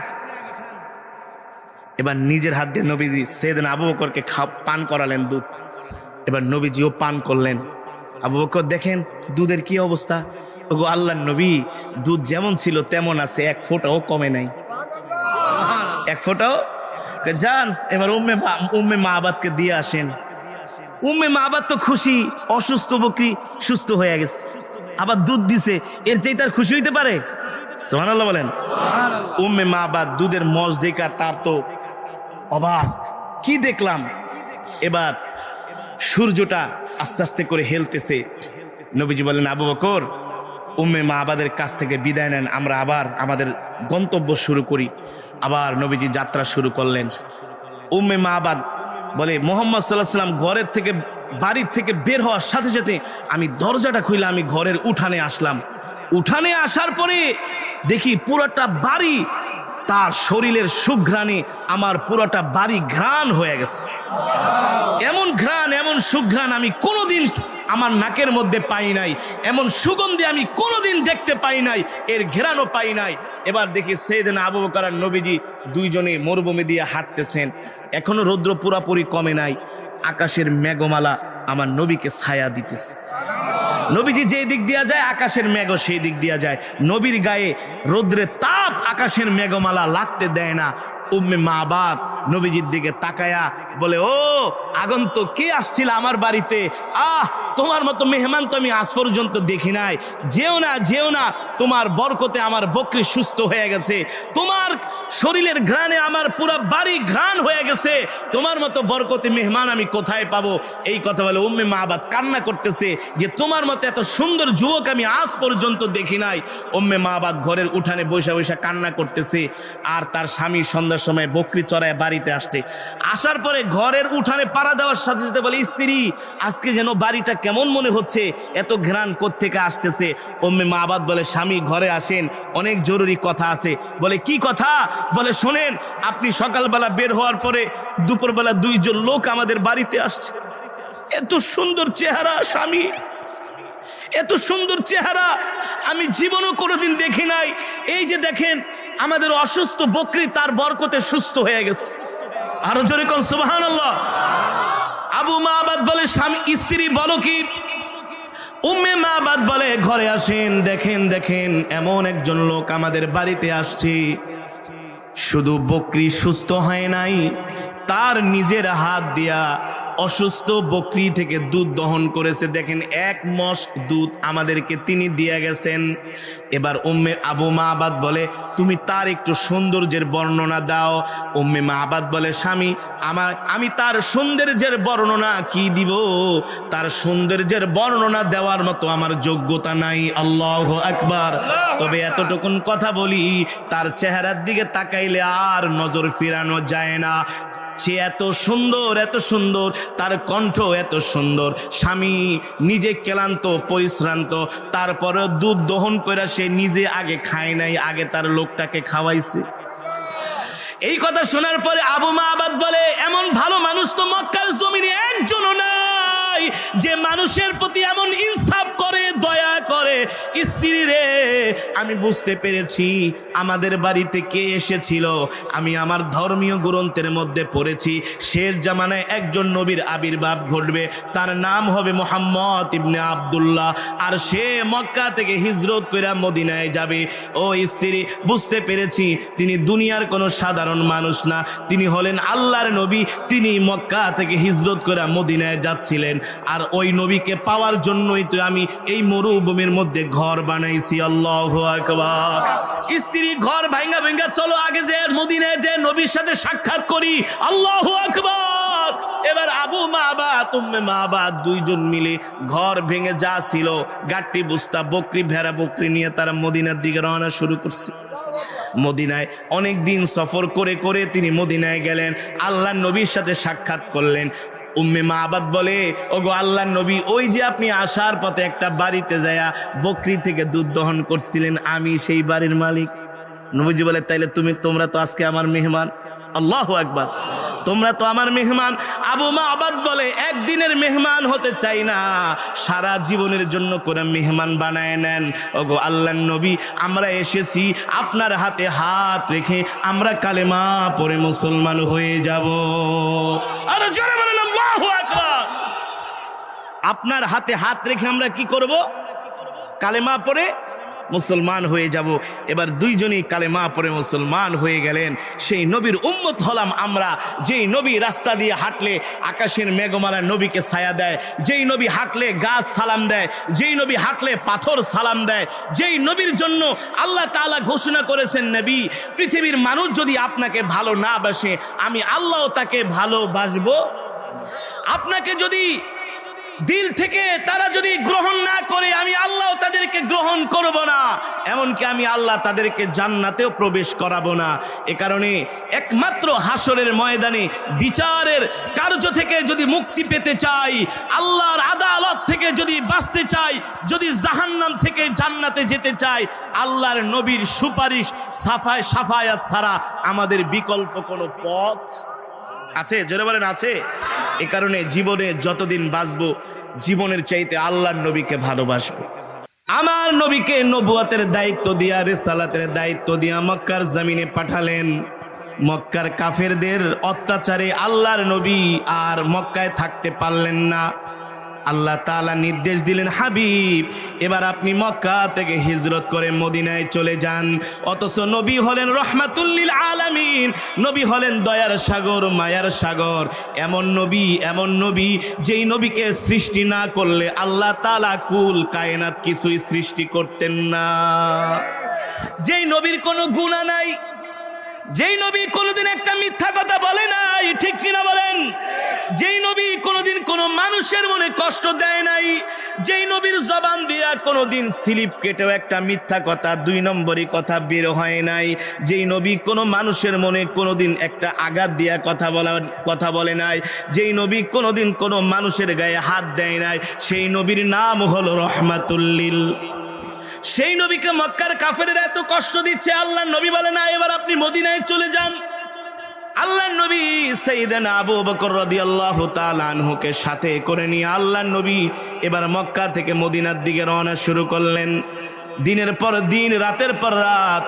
Speaker 1: এবার নিজের হাত দিয়ে নবীজি সেদিন আবু বকরকে পান করালেন দুধ। এবার নবীজিও পান করলেন। আবু বকর দেখেন দুধের কি অবস্থা। ওগো আল্লাহর নবী, দুধ যেমন ছিল তেমন আছে, এক ফোঁটাও কমে নাই, এক ফোঁটাও। যান এবার উম্মে মাবাদকে দিয়ে আসেন। উম্মে মাবাদ তো খুশি, অসুস্থ বকরি সুস্থ হয়ে গেছে, আবার দুধ দিছে, এর চেয়ে তার খুশি হইতে পারে? সুবহানাল্লাহ বলেন। উম্মে মাবাদ দুধের মজ দেখা তার তো অবাক, কি দেখলাম। এবার সূর্যটা আস্তে আস্তে করে হেলতেছে। নবীজি বলেন আবু বকর, উম্মে মাবাদের কাছ থেকে বিদায় নেন, আমরা আবার আমাদের গন্তব্য শুরু করি। আবার নবীজি যাত্রা শুরু করলেন। উম্মে মাবাদ বলে মুহাম্মদ সাল্লাল্লাহু আলাইহি ওয়াসাল্লাম ঘরের থেকে বাড়ির থেকে বের হওয়ার সাথে সাথে আমি দরজাটা খুলে আমি ঘরের উঠানে আসলাম। উঠানে আসার পরে দেখি পুরোটা বাড়ি তার শরীরের সুঘ্রাণে আমার পুরোটা বাড়ি ঘ্রাণ হয়ে গেছে। এমন ঘ্রাণ, এমন সুঘ্রাণ আমি কোনোদিন আমার নাকের মধ্যে পাই নাই, এমন সুগন্ধি আমি কোনোদিন দেখতে পাই নাই, এর ঘ্রাণও পাই নাই। এবার দেখি সাইয়েদনা আবু বকর আর নবীজি দুইজনে মরুভূমি দিয়ে হাঁটতেছেন। এখনো রৌদ্র পুরাপুরি কমে নাই, আকাশের মেঘমালা আমার নবীকে ছায়া দিতেছে। নবীজি যে দিক দিয়া যায় আকাশের মেঘও সেই দিক দিয়া যায়। নবীর গায়ে রৌদ্রের তাপ আকাশের মেঘমালা লাগতে দেয় না। উম্মে মাবাদ নবীজির দিকে তাকায়া বলে, ও আগন্তুক, কে আসছিল আমার বাড়িতে? তোমার মতো মেহমান তো আমি আজ পর্যন্ত দেখি নাই। যেও না, যেও না, তোমার বরকতে আমার বকরি সুস্থ হয়ে গেছে, তোমার শরীরের ঘ্রাণে আমার পুরো বাড়ি ঘ্রাণ হয়ে গেছে, তোমার মতো বরকতে মেহমান আমি কোথায় পাবো? এই কথা বলে উম্মে মাবাদ কান্না করতেছে যে তোমার মতো এত সুন্দর যুবক আমি আজ পর্যন্ত দেখি নাই। উম্মে মাবাদ ঘরের উঠানে বৈশা বৈশা কান্না করতেছে। আর তার স্বামী সন্ধ্যার সময় বকরি চড়ায় বাড়িতে আসছে। আসার পরে ঘরের উঠানে পাড়া দেওয়ার সাথে সাথে বলে, স্ত্রী আজকে যেন বাড়িটা কেমন মনে হচ্ছে, এত ঘ্রাণ কোত্থেকে আসতেছে? উম্মে মাবাদ বলে, স্বামী ঘরে আসেন, অনেক জরুরি কথা আছে। বলে কি কথা? বলে শোনেন, আপনি সকালবেলা বের হওয়ার পরে দুপুরবেলা দুইজন লোক আমাদের বাড়িতে আসছে। এত সুন্দর চেহারা স্বামী, এত সুন্দর চেহারা আমি জীবনও কোনোদিন দেখি নাই। এই যে দেখেন আমাদের অসুস্থ বকরি তার বরকতে সুস্থ হয়ে গেছে। আরো জোরে কোন সুবহানাল্লাহ। আবু মাবাদ বলে, স্বামী স্ত্রী বলো কি? উম্মে মাবাদ বলে, ঘরে আসেন, দেখেন দেখেন এমন একজন লোক আমাদের বাড়িতে আসছে। শুধু বকরি সুস্থ হয় নাই, তার নিজের হাত দিয়া অসুস্থ বকরি থেকে দুধ দহন করেছে। দেখেন 1 মস্ক দুধ আমাদেরকে তিনি দিয়ে গেছেন। এবার আবু মাবাদ বলে, তুমি তার একটু সৌন্দর্যের বর্ণনা দাও। উম্মে মাবাদ বলে, স্বামী আমি তার সৌন্দর্যের বর্ণনা কি দিব? তার সৌন্দর্যের বর্ণনা দেওয়ার মতো আমার যোগ্যতা নাই। আল্লাহু আকবার। তবে এতটুকুন কথা বলি, তার চেহারার দিকে তাকাইলে আর নজর ফিরানো যায় না। সে এত সুন্দর, এত সুন্দর, তার কণ্ঠ এত সুন্দর। স্বামী নিজে ক্লান্ত পরিশ্রান্ত, তারপরে দুধ দহন করে সে নিজে আগে খায় নাই, আগে তার লোকটাকে খাওয়াইছে। এই কথা শোনার পরে আবু মাবাদ বলে, এমন ভালো মানুষ তো মক্কার জমিনে একজনও নাই যে মানুষের প্রতি এমন ইনসাফ করে, দয়া করে। স্ত্রী রে, আমি বুঝতে পেরেছি আমাদের বাড়িতে কে এসেছিল। আমি আমার ধর্মীয় গ্রন্থের মধ্যে পড়েছি শেষ জামানায় একজন নবীর আবির্ভাব ঘটবে, তার নাম হবে মুহাম্মদ ইবনে আব্দুল্লাহ, আর সে মক্কা থেকে হিজরত করে মদিনায় যাবে। ও স্ত্রী, বুঝতে পেরেছি তিনি দুনিয়ার কোনো সাধারণ মানুষ না, তিনি হলেন আল্লাহর নবী। তিনি মক্কা থেকে হিজরত করে মদিনায় যাচ্ছিলেন, আর ওই নবীকে পাওয়ার জন্যই তো আমি এই মরুভূমির মধ্যে ঘর বানাইছি। আল্লাহু আকবার। স্ত্রী ঘর ভাঙা ভাঙা, চলো আগে যে মদিনায় যে নবীর সাথে সাক্ষাৎ করি। আল্লাহু আকবার। এবার আবু মাবাদ উম্মে মাবাদ দুইজন মিলে ঘর ভেঙে যা ছিল গাট্টি বুস্তা বকরি ভেড়া বকরি নিয়ে তারা মদিনার দিকে রওনা শুরু করছে। মদিনায় অনেক দিন সফর করে করে তিনি মদিনায় গেলেন, আল্লাহর নবীর সাথে সাক্ষাৎ করলেন। উম্মে মাবাদ বলে, ওগো আল্লাহর নবী, ওই যে আপনি আসার পথে একটা বাড়িতে যায়া বকরি থেকে দুধ দহন করছিলেন, আমি সেই বাড়ির মালিক। নবীজি বলে, তাইলে তোমরা তো আজকে আমার মেহমান। আল্লাহু আকবার। তোমরা তো আমার মেহমান। আবু মাবাদ বলে একদিনের মেহমান হতে চাই না, সারা জীবনের জন্য করে মেহমান বানায় নেন। ওগো আল্লাহর নবী, আমরা এসেছি আপনার হাতে হাত রেখে আমরা কালেমা পড়ে মুসলমান হয়ে যাব। আর জোরে বলেন আল্লাহু আকবার। আপনার হাতে হাত রেখে আমরা কি করব? কালেমা পড়ে মুসলমান হয়ে যাব। এবার দুইজনই কালেমা পড়ে মুসলমান হয়ে গেলেন। সেই নবীর উম্মত হলাম আমরা, যেই নবী রাস্তা দিয়ে হাঁটলে আকাশের মেঘমালা নবীকে ছায়া দেয়, যেই নবী হাঁটলে গাছ সালাম দেয়, যেই নবী হাঁটলে পাথর সালাম দেয়, যেই নবীর জন্য আল্লাহ তাআলা ঘোষণা করেছেন, নবী পৃথিবীর মানুষ যদি আপনাকে ভালো না বাসে আমি আল্লাহ তাকে ভালোবাসবো। আপনাকে যদি দিল থেকে তারা যদি গ্রহণ না করে আমি আল্লাহ তাদেরকে গ্রহণ করব না, এমনকি আমি আল্লাহ তাদেরকে জান্নাতেও প্রবেশ করাবো না। এ কারণে একমাত্র হাসরের ময়দানে বিচারের কার্য থেকে যদি মুক্তি পেতে চাই, আল্লাহর আদালত থেকে যদি বাঁচতে চাই, যদি জাহান্নাম থেকে জান্নাতে যেতে চাই, আল্লাহর নবীর সুপারিশ সাফায়াত ছাড়া আমাদের বিকল্প কোনো পথ আছে? জোরে বলেন আছে? এ কারণে জীবনে যতদিন বাঁচবো জীবনের চাইতে আল্লাহর নবীকে ভালোবাসবো। আমার নবীকে নবুয়তের দায়িত্ব দিয়া, রিসালাতের দায়িত্ব দিয়া মক্কার জমিনে পাঠালেন। মক্কার কাফেরদের অত্যাচারে আল্লাহর নবী আর মক্কায় থাকতে পারলেন না। আল্লাহ তাআলা নির্দেশ দিলেন, হাবিব এবার আপনি মক্কা থেকে হিজরত করে মদিনায় চলে যান। অথচ নবী হলেন রহমাতুল লিল আলামিন, নবী হলেন দয়ার সাগর, মায়ার সাগর। এমন নবী যেই নবীকে সৃষ্টি না করলে আল্লাহ তাআলা কুল কায়নাত কিছুই সৃষ্টি করতেন না। যেই নবীর কোনো গুনাহ নাই, যেই নবী কোনোদিন একটা মিথ্যা কথা বলে নাই, ঠিক কিনা বলেন? যেই নবী কোনোদিন কোনো মানুষের মনে কষ্ট দেয় নাই, যেই নবীর জবান দিয়া কোনোদিন স্লিপ কেটেও একটা মিথ্যা কথা, 2 নম্বরই কথা বের হয় নাই, যেই নবী কোনো মানুষের মনে কোনোদিন একটা আঘাত দিয়া কথা বলে নাই, যেই নবী কোনোদিন কোনো মানুষের গায়ে হাত দেয় নাই, সেই নবীর নাম হলো রহমাতুল লিল। সেই নবীকে মক্কার কাফেরেরা এত কষ্ট দিচ্ছে, আল্লাহর নবী বলে না এবার আপনি মদিনায় চলে যান। আল্লাহর নবী সাইয়েদনা আবু বকর রাদিয়াল্লাহু তাআলা আনহুকে সাথে করে নিয়ে আল্লাহর নবী এবার মক্কা থেকে মদিনার দিকে রওনা শুরু করলেন। দিনের পর দিন, রাতের পর রাত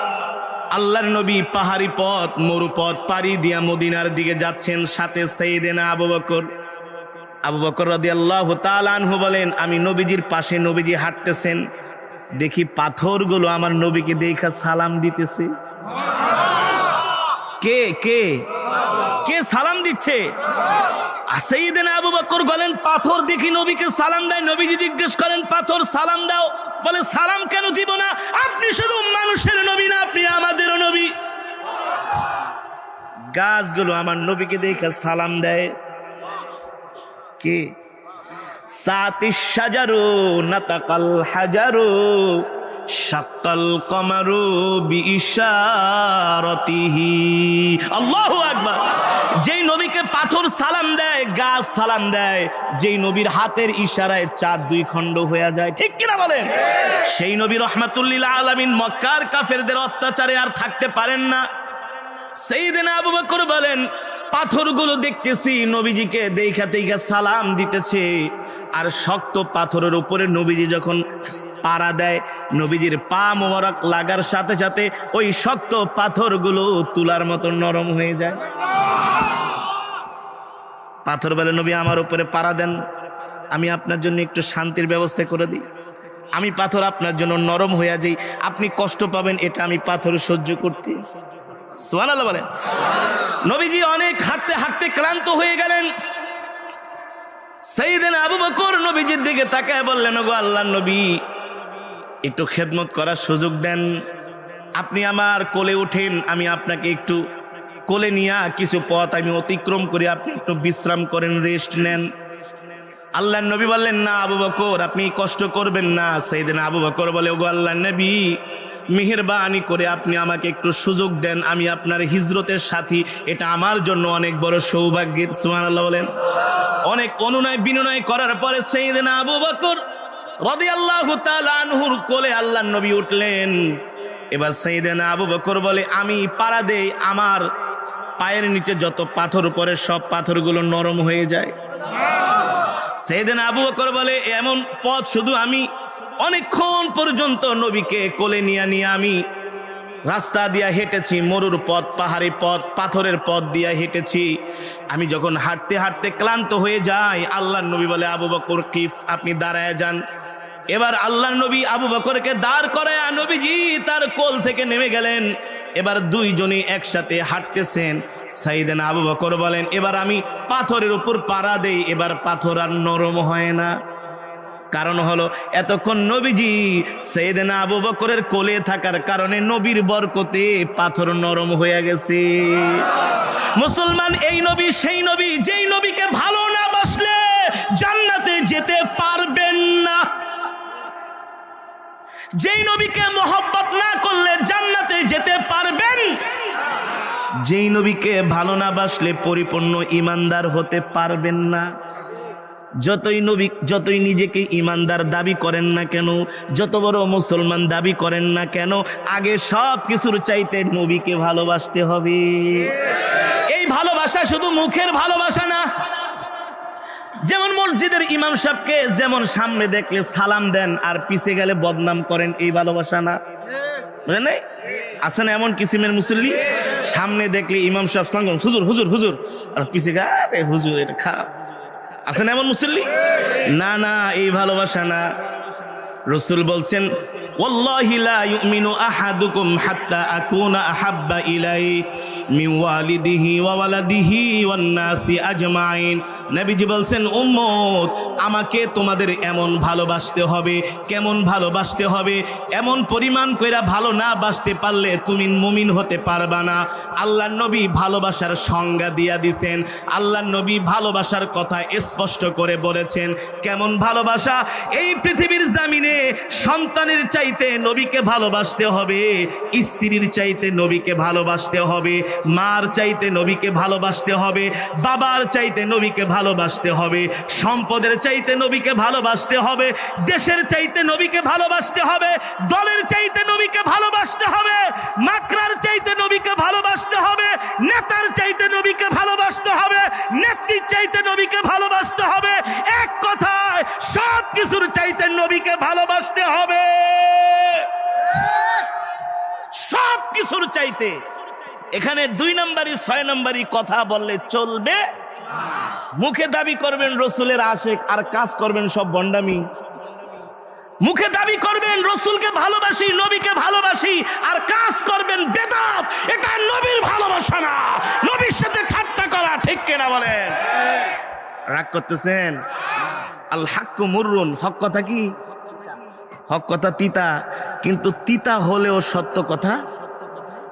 Speaker 1: আল্লাহর নবী পাহাড়ি পথ, মরুপথ পাড়ি দিয়া মদিনার দিকে যাচ্ছেন। সাথে সাইয়েদনা আবু বকর রাদিয়াল্লাহু তাআলা আনহু বলেন, আমি নবীজির পাশে, নবীজি হাঁটতেছেন, দেখি পাথরগুলো আমার নবীকে দেখা সালাম দিতেছে। কে কে কে সালাম দিচ্ছে? সাইয়েদনা আবু বকর বলেন, পাথর দেখি নবীকে সালাম দেয়। নবীজি জিজ্ঞেস করেন, পাথর সালাম দাও? বলে, সালাম কেন দিব না? আপনি শুধু মানুষের নবী না, আপনি আমাদেরও নবী। গাছগুলো আমার নবীকে দেখা সালাম দেয়। কে? সাতিশ শাজারু নাতাকাল হাজারু শাক্কাল কমারু বিইশারাতিহি। আল্লাহু আকবার। যেই নবীকে পাথর সালাম দেয়, গাছ সালাম দেয়, যেই নবীর হাতের ইশারায় চাঁদ 2 খণ্ড হয়ে যায়, ঠিক কিনা বলেন? সেই নবী রহমাতুল লিল আলামিন মক্কার কাফেরদের অত্যাচারে আর থাকতে পারেন না। সাইয়েদনা আবু বকর বলেন, পাথরগুলো দেখতেছি নবীজিকে দেখা সালাম দিতেছে, আর শক্ত পাথরের উপরে নবীজি যখন পাড়া দেয়, নবীজির পা মোবারক লাগার সাথে সাথে ওই শক্ত পাথরগুলো তুলার মতো নরম হয়ে যায়। পাথর বলে, নবী আমার উপরে পাড়া দেন, আমি আপনার জন্য একটু শান্তির ব্যবস্থা করে দিই। আমি পাথর আপনার জন্য নরম হয়ে যাই, আপনি কষ্ট পাবেন, এটা আমি পাথর সহ্য করতে। সুবহানাল্লাহ বলেন। নবীজি অনেক হাঁটতে হাঁটতে ক্লান্ত হয়ে গেলেন। সাইয়েদনা আবু বকর নবীজির দিকে তাকায় বললেন, ওগো আল্লাহর নবী, একটু খেদমত করার সুযোগ দেন, আপনি আমার কোলে উঠেন, আমি আপনাকে একটু কোলে নিয়ে কিছু পথ আমি অতিক্রম করি, আপনি একটু বিশ্রাম করেন, রেস্ট নেন। আল্লাহর নবী বললেন, না আবু বকর, আপনি কষ্ট করবেন না। সাইয়েদনা আবু বকর বলে, ওগো আল্লাহর নবী, মেহেরবানি করে আপনি আমাকে একটু সুযোগ দেন, আমি আপনার হিজরতের সাথী, এটা আমার জন্য অনেক বড় সৌভাগ্যের। সুবহানাল্লাহ বলেন। অনেক অনুনয় বিনয় করার পরে সাইয়েদনা আবু বকর রাদিয়াল্লাহু তাআলা আনহুর কোলে আল্লাহর নবী উঠলেন। এবার সাইয়েদনা আবু বকর বলে, আমি পাড়া দেই, আমার পায়ের নিচে যত পাথর পড়ে সব পাথরগুলো নরম হয়ে যায়। সাইয়েদনা আবু বকর বলে এমন পথ শুধু আমি অনেকক্ষণ পর্যন্ত নবীকে কোলে নিয়ে আমি রাস্তা দিয়া হেঁটেছি, মরুর পথ, পাহাড়ি পথ, পাথরের পথ দিয়া হেঁটেছি। আমি যখন হাঁটতে হাঁটতে ক্লান্ত হয়ে যাই, আল্লাহর নবী বলে আবু বকর কিফ, আপনি দাঁড়ায় যান। এবার আল্লাহর নবী আবু বকরকে দাঁড় করায় নবীজি তার কোল থেকে নেমে গেলেন। এবার দুইজনই একসাথে হাঁটতেছেন। সাইয়েদনা আবু বকর বলেন এবার আমি পাথরের উপর পাড়া দেই, এবার পাথর আর নরম হয় না। কারণ হলো এতক্ষণ নবীজি সাইয়েদনা আবু বকরের কোলে থাকার কারণে নবীর বরকতে পাথর নরম হয়ে গেছে। মুসলমান, এই নবী সেই নবী যেই নবীকে ভালো না বাসলে জান্নাতে যেতে পারবেন না, যেই নবীকে মোহব্বত না করলে জান্নাতে যেতে পারবেন, যেই নবীকে ভালো না বাসলে পরিপূর্ণ ঈমানদার হতে পারবেন না। যতই নিজেকে ঈমানদার দাবি করেন না কেন, যত বড় মুসলমান দাবি করেন না কেন, আগে সব কিছুর চাইতে নবীকে ভালোবাসতে হবে। এই ভালোবাসা শুধু মুখের ভালোবাসা না। যেমন মসজিদের ইমাম সাহেবকে যেমন সামনে দেখলে সালাম দেন আর পিছে গেলে বদনাম করেন, এই ভালোবাসা না, বুঝলেন? আছে না এমন কিসিমের মুসল্লি, সামনে দেখলে ইমাম সাহেব সালাম হুজুর হুজুর হুজুর, আর পিছে আরে হুজুর, এটা খারাপ। আছে না এমন মুসল্লি? না না, এই ভালোবাসা না। রাসূল বলছেন ওয়াল্লাহি লা ইউমিনু আহাদুকুম হাত্তা আকুনা আহাব্বা ইলাইহি মিন ওয়ালিদিহি ওয়া ওয়ালাদিহি ওয়ান নাসি আজমাইন। নবীজি বলছেন উম্মত, আমাকে তোমাদের এমন ভালোবাসতে হবে, কেমন ভালোবাসতে হবে, এমন পরিমাণ কইরা ভালো না বাসতে পারলে তুমি মুমিন হতে পারবা না। আল্লাহর নবী ভালোবাসার সংজ্ঞা দিয়া দিয়েছেন, আল্লাহর নবী ভালোবাসার কথা স্পষ্ট করে বলেছেন। কেমন ভালোবাসা? এই পৃথিবীর জমিনে সন্তানের চাইতে নবীকে ভালোবাসতে হবে, স্ত্রীর চাইতে নবীকে ভালোবাসতে হবে, মার চাইতে নবীকে ভালোবাসতে হবে, বাবার চাইতে নবীকে ভালোবাসতে হবে, সম্পদের চাইতে নবীকে ভালোবাসতে হবে, দেশের চাইতে নবীকে ভালোবাসতে হবে, দলের চাইতে নবীকে ভালোবাসতে হবে, মাকড়ার চাইতে নবীকে ভালোবাসতে হবে, নেতার চাইতে নবীকে ভালোবাসতে হবে, নেত্রীর চাইতে নবীকে ভালোবাসতে হবে। এক কথায় সব কিছুর চাইতে নবীকে ভালোবাসতে হবে, সব কিছুর চাইতে। এখানে 2 নম্বরই 6 নম্বরই কথা বললে চলবে। মুখে দাবি করবেন রসুলের আশেক আর কাজ করবেন সব ভণ্ডামি। মুখে দাবি করবেন রসুলকে ভালোবাসি, নবীকে ভালোবাসি, আর কাজ করবেন বেদাত। এটা নবীর ভালোবাসা না, নবীর সাথে ঠাট্টা করা। ঠিক কিনা বলেন? রাগ করতেছেন? আল হাক্কু মুররুন, হক কথা কি? হক কথা তিতা, কিন্তু তিতা হলেও সত্য কথা।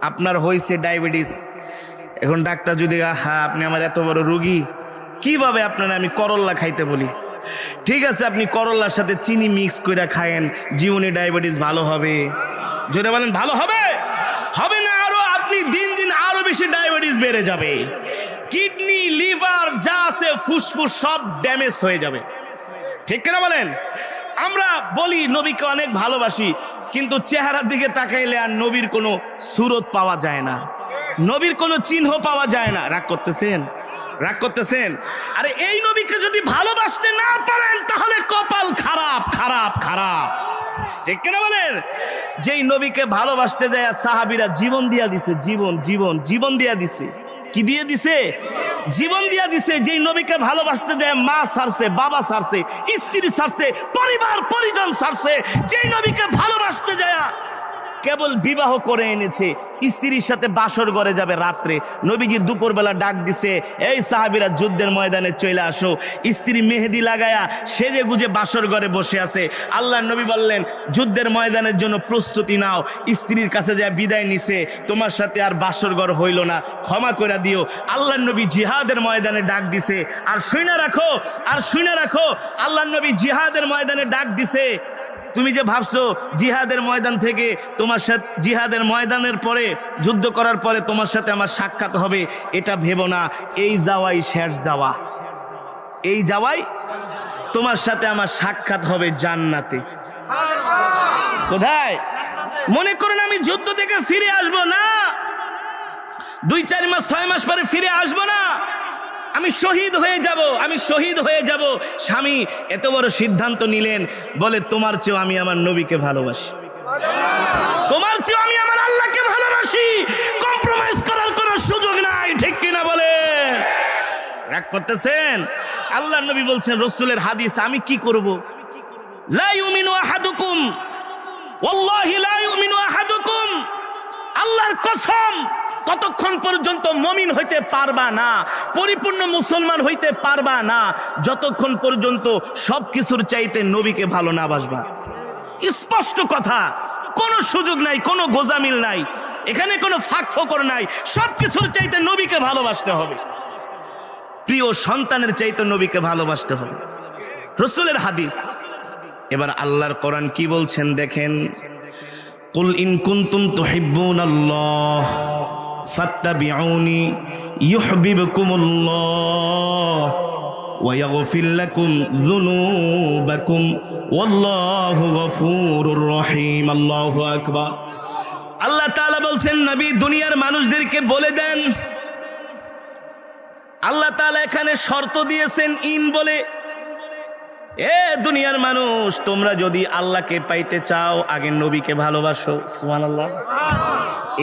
Speaker 1: আপনার হয়েছে ডায়াবেটিস, এখন ডাক্তার যদি আপনি আমার এত বড় রোগী, কিভাবে আপনারা আমি করল্লা খাইতে বলি? ঠিক আছে, আপনি করল্লার সাথে চিনি মিক্স করে খায়েন, জীবনে ডায়াবেটিস ভালো হবে? যদি বলেন ভালো হবে, হবে না, আরো আপনি দিন দিন আরো বেশি ডায়াবেটিস বেড়ে যাবে। কিডনি, লিভার যা আছে, ফুসফুস সব ড্যামেজ হয়ে যাবে। ঠিক কিনা বলেন? আমরা বলি নবীকে অনেক ভালোবাসি, কিন্তু চেহারার দিকে তাকাইলে আর নবীর কোনো সুরত পাওয়া যায় না, নবীর কোনো চিহ্ন পাওয়া যায় না। রাগ করতেছেন? রাগ করতেছেন? আরে এই নবীকে যদি ভালোবাসতে না পারেন তাহলে কপাল খারাপ, খারাপ, খারাপ। ঠিক কিনা বলেন? যেই নবীকে ভালোবাসতে যায় সাহাবীরা জীবন দিয়া দিছে, জীবন জীবন জীবন দিয়া দিছে। কি দিয়ে দিছে? জীবন দিয়া দিছে। যেই নবীকে ভালোবাসতে যায় মা ছাড়ছে, বাবা ছাড়ছে, স্ত্রী ছাড়ছে, পরিবার পরিজন ছাড়ছে। যেই নবীকে ভালোবাসতে যায় কেবল বিবাহ করে এনেছে, স্ত্রীর সাথে বাসর ঘরে যাবে রাত্রে। নবীজি দুপুরবেলা ডাক দিছে, এই সাহাবীরা যুদ্ধের ময়দানে চলে আসো। স্ত্রী মেহেদি লাগায়া সেজে গুজে বাসর ঘরে বসে আছে। আল্লাহ নবী বললেন যুদ্ধের ময়দানের জন্য প্রস্তুতি নাও। স্ত্রীর কাছে যা বিদায় নিছে, তোমার সাথে আর বাসর ঘর হইল না, ক্ষমা করে দিও। আল্লাহ নবী জিহাদের ময়দানে ডাক দিছে। আর শুনে রাখো, আর শুনে রাখো, আল্লাহ নবী জিহাদের ময়দানে ডাক দিছে। তুমি যে ভাবছো জিহাদের ময়দান থেকে তোমার সাথে, জিহাদের ময়দানের পরে, যুদ্ধ করার পরে তোমার সাথে আমার সাক্ষাৎ হবে, এটা ভেবো না। এই যাওয়াই শেষ যাওয়া, এই যাওয়াই তোমার সাথে আমার সাক্ষাৎ হবে জান্নাতে। কোথায়? মনে করুন আমি যুদ্ধ থেকে ফিরে আসবো না, 2-4 মাস 6 মাস পরে ফিরে আসবো না, আমি শহীদ হয়ে যাব, আমি শহীদ হয়ে যাব। স্বামী এত বড় সিদ্ধান্ত নিলেন, বলে তোমার চেয়েও আমি আমার নবীকে ভালোবাসি, তোমার চেয়েও আমি আমার আল্লাহকে ভালোবাসি, কম্প্রোমাইজ করার কোনো সুযোগ নাই, ঠিক কিনা বলে? রাগ করতেছেন? আল্লাহর নবী বলছেন, রাসূলের হাদিস, আমি কি করব? লা ইউমিনু আহাদুকুম, ওয়াল্লাহি লা ইউমিনু আহাদুকুম, আল্লাহর কসম, ততক্ষণ পর্যন্ত মুমিন হইতে পারবা না, পরিপূর্ণ মুসলমান হইতে পারবা না, যতক্ষণ পর্যন্ত সবকিছুর চাইতে নবীকে ভালো না বাসবা। স্পষ্ট কথা, কোনো সুযোগ নাই, কোনো গোজামিল নাই, এখানে কোনো ফাঁক ফোকর নাই, সবকিছুর চাইতে নবীকে ভালোবাসতে হবে, প্রিয় সন্তানের চাইতে নবীকে ভালোবাসতে হবে। রাসূলের হাদিস। এবার আল্লাহর কোরআন কি বলছেন দেখেন, কুল ইন কুনতুম তুহিব্বুনাল্লাহ ফাত্তাবিউনি ইউহিব্বুকুমুল্লাহ ওয়া ইয়াগফির লাকুম যুনুবাকুম ওয়াল্লাহু গফুরুর রহিম। আল্লাহু আকবার। আল্লাহ তাআলা বলছেন, নবী দুনিয়ার মানুষদেরকে বলে দেন, আল্লাহ তাআলা এখানে শর্ত দিয়েছেন ইন বলে, এ দুনিয়ার মানুষ, তোমরা যদি আল্লাহকে পাইতে চাও আগে নবীকে ভালোবাসো। সুবহানাল্লাহ।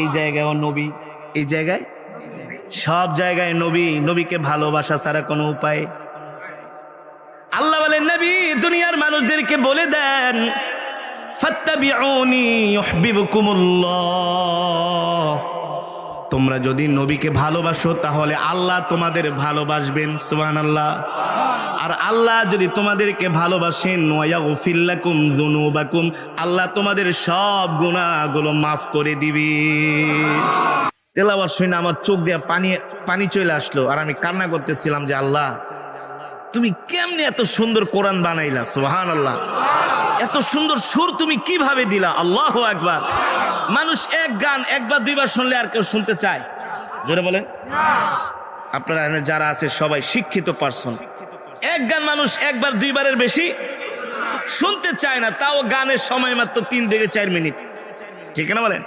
Speaker 1: এই জায়গায় নবী, এই জায়গায়, সব জায়গায় নবী, নবীকে ভালোবাসা ছাড়া কোনো উপায়। আল্লাহ বলেন, নবী দুনিয়ার মানুষদেরকে বলে দেন, ফাত্তাবিউনি ইউহিব্বুকুমুল্লাহ, তোমরা যদি নবীকে ভালোবাসো তাহলে আল্লাহ তোমাদের ভালোবাসবেন। সুবহানাল্লাহ। আর আল্লাহ যদি তোমাদেরকে ভালোবাসেন, ওয়া ইয়াগফির লাকুম যুনুবাকুম, আল্লাহ তোমাদের সব গুনাহগুলো মাফ করে দিবে। তেলাওয়াত শুনে আমার চোখ দিয়ে পানি চলে আসলো, আর আমি কান্না করতেছিলাম যে আল্লাহ, তুমি কেমনে এত সুন্দর কোরআন বানাইলা। সুবহানাল্লাহ। এত সুন্দর সুর তুমি কিভাবে দিলা। আল্লাহু আকবার। মানুষ এক গান একবার দুইবার শুনলে আর কেউ শুনতে চায়? জোরে বলেন। আপনারা যারা আছে সবাই শিক্ষিত পারসন, এক গান মানুষ একবার দুইবারের বেশি শুনতে চায় না, তাও গানের সময় মাত্র 3 থেকে 4 মিনিট, ঠিক না বলেন?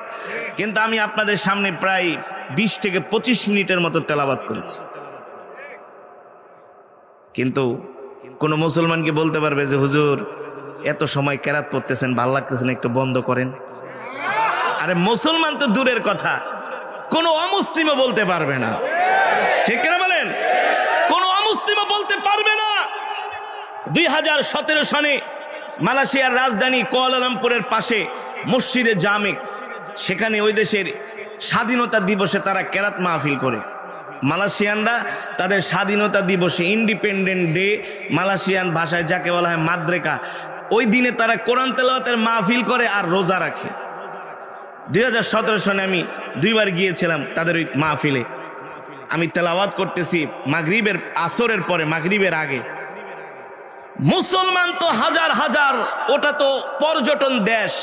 Speaker 1: কিন্তু আমি আপনাদের সামনে প্রায় 20 থেকে 25 মিনিটের মতো তেলাওয়াত করেছি। কিন্তু কোন মুসলমান কি বলতে পারবে যে হুজুর এত সময় কেরাত পড়তেছেন, ভাল লাগতেছেন, একটু বন্ধ করেন? আরে মুসলমান তো দূরের কথা, কোন অমুসলিমও বলতে পারবে না, ঠিক না বলেন? কোন অমুসলিমও বলতে পারবে না। 2017 সনে মালয়েশিয়ার রাজধানী কুয়ালালামপুরের পাশে মসজিদে জামে, সেখানে ওই দেশের স্বাধীনতা দিবসে তারা কেরাত মাহফিল করে। মালয়েশিয়ানরা তাদের স্বাধীনতা দিবসে, ইন্ডিপেন্ডেন্ট ডে মালয়েশিয়ান ভাষায় যাকে বলা হয় মাদ্রেকা, ওই দিনে তারা কোরআন তেলাওয়াতের মাহফিল করে আর রোজা রাখে। 2017 সনে আমি 2 বার গিয়েছিলাম তাদের ওই মাহফিলে। আমি তেলাওয়াত করতেছি মাগরিবের, আসরের পরে, মাগরিবের আগে। মুসলমান তো হাজার হাজার, ওটা তো পর্যটন দেশ,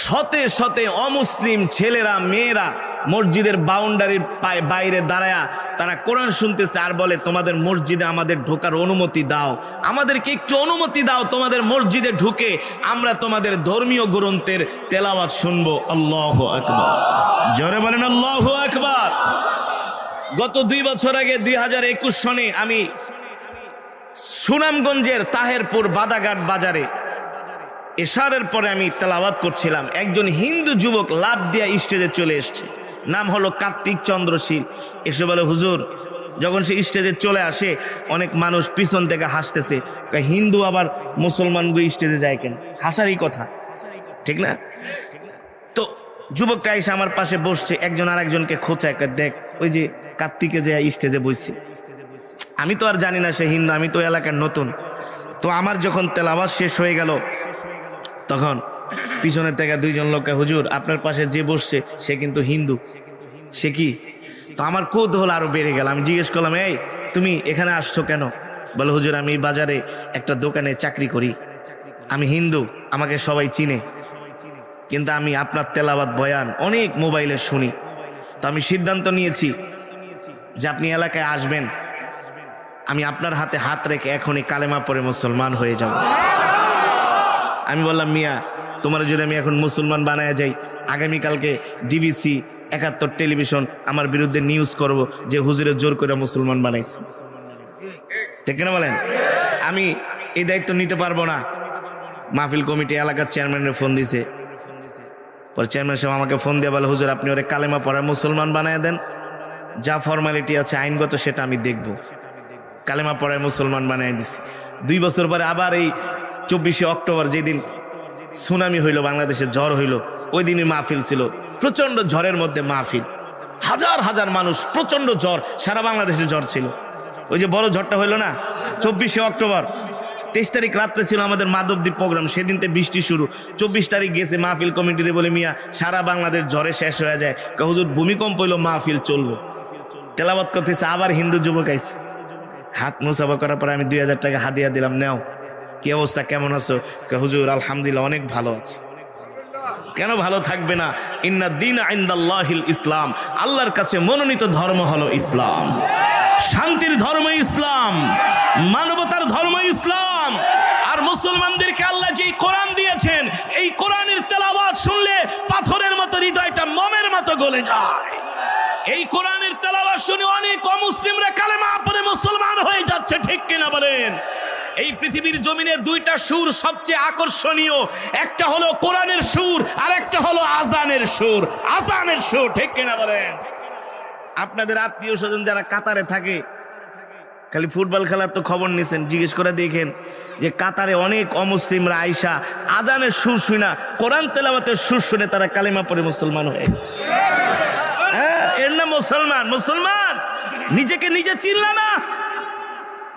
Speaker 1: শতে শতে অমুসলিম ছেলেরা মেয়েরা মসজিদের বাউন্ডারির বাইরে দাঁড়ায়া তারা কোরআন শুনতেছে আর বলে, তোমাদের মসজিদে আমাদের ঢোকার অনুমতি দাও, আমাদেরকে একটু অনুমতি দাও, তোমাদের মসজিদে ঢুকে আমরা তোমাদের ধর্মীয় গ্রন্থের তেলাওয়াত শুনবো। আল্লাহু আকবার। জোরে বলেন আল্লাহু আকবার। গত 2 বছর আগে 2021 সনে আমি সুনামগঞ্জের তাহেরপুর বাদাঘাট বাজারে এশারের পরে আমি তেলাওয়াত করছিলাম। একজন হিন্দু যুবক লাফ দিয়া স্টেজে চলে এসছে, নাম হলো কার্তিক চন্দ্রশীল। এসে বলে, হুজুর, যখন সে স্টেজে চলে আসে অনেক মানুষ পিছন থেকে হাসতেছে, হিন্দু আবার মুসলমান গো স্টেজে যায় কেন? হাসারই কথা, ঠিক না? তো যুবকটা এসে আমার পাশে বসছে, একজন আর একজনকে খোঁচায়, দেখ ওই যে কার্তিকে যে স্টেজে বসছে। আমি তো আর জানি না সে হিন্দু, আমি তো এলাকার নতুন। তো আমার যখন তেলাওয়াত শেষ হয়ে গেল তখন পিছনের থেকে 2 জন লোককে, হুজুর আপনার পাশে যে বসছে সে কিন্তু হিন্দু। সে কি? তো আমার কৌতূহল আরো বেড়ে গেল। আমি জিজ্ঞেস করলাম, এই তুমি এখানে আসছো কেন? বলে, হুজুর আমি বাজারে একটা দোকানে চাকরি করি, আমি হিন্দু, আমাকে সবাই চিনে, কিন্তু আমি আপনার তেলাওয়াত বয়ান অনেক মোবাইলে শুনি, তো আমি সিদ্ধান্ত নিয়েছি যে আপনি এলাকায় আসবেন, আমি আপনার হাতে হাত রেখে এখনই কালেমা পড়ে মুসলমান হয়ে যাব। আমি বললাম, মিয়া তোমার যদি আমি এখন মুসলমান বানায় যাই, আগামীকালকে ডিবিসি 71 টেলিভিশন আমার বিরুদ্ধে নিউজ করব যে হুজুরের জোর করে মুসলমান বানাইছে। ঠিক না বলেন? আমি এই দায়িত্ব নিতে পারবো না। মাহফিল কমিটি এলাকার চেয়ারম্যানের ফোন দিছে, পরে চেয়ারম্যান সাহেব আমাকে ফোন দিয়ে বলে, হুজুর আপনি ওরে কালেমা পড়া মুসলমান বানায় দেন, যা ফর্মালিটি আছে আইনগত সেটা আমি দেখব। কালেমা পড়ায় মুসলমান বানায় দিছি। 2 বছর পরে আবার এই 24শে অক্টোবর যেদিন সুনামি হইল, বাংলাদেশে ঝড় হইল, ওই দিনই মাহফিল ছিল। প্রচন্ড ঝড়ের মধ্যে মাহফিল, হাজার হাজার মানুষ, প্রচন্ড ঝড়, সারা বাংলাদেশে ঝড় ছিল। ওই যে বড় ঝড়টা হইল না 24শে অক্টোবর, 23 তারিখ রাত্রে ছিল আমাদের মাধবদ্বীপ প্রোগ্রাম, সেদিনতে বৃষ্টি শুরু। 24 তারিখ গেছে মাহফিল কমিটিতে বলে, মিয়া সারা বাংলাদেশ ঝড়ে শেষ হয়ে যায়, হুজুর ভূমিকম্প হইল, মাহফিল চলবো। তেলাওয়াত করতেছে, আবার হিন্দু যুবক আইছে, হাত মুসাফা করার পরে আমি 2000 টাকা হাদিয়া দিলাম, নেও। কি অবস্থা, কেমন আছো? হুজুর আলহামদুলিল্লাহ অনেক ভালো আছে। কেন ভালো থাকবে না? ইন্না দীনা ইনদাল্লাহিল ইসলাম, আল্লাহর কাছে মনোনীত ধর্ম হলো ইসলাম, শান্তির ধর্ম ইসলাম, মানবতার ধর্ম ইসলাম। আর মুসলমানদেরকে আল্লাহ যেই কোরআন দিয়েছেন, এই কোরআনের তেলাওয়াত শুনলে পাথরের মতো হৃদয়টা মোমের মতো গলে যায়। এই কোরআনের তেলাওয়াত শুনে অনেক অমুসলিমরা কালেমা পড়ে মুসলমান হয়ে যাচ্ছে। ঠিক কিনা বলেন? এই পৃথিবীর জমিনে 2টা সুর সবচেয়ে আকর্ষণীয়, একটা হলো কোরআনের সুর আর একটা হলো আজানের সুর। আজানের সুর, ঠিক কিনা বলেন? আপনাদের আত্মীয় স্বজন যারা কাতারে থাকে, খালি ফুটবল খেলার তো খবর নিছেন, জিজ্ঞেস করে দেখেন যে কাতারে অনেক অমুসলিমরা আইসা আজানের সুর শুনা, কোরআন তেলাওয়াতের সুর শুনে তারা কালেমা পড়ে মুসলমান হয়ে গেছে। এর নাম মুসলমান। মুসলমান নিজেকে নিজে চিনলা না,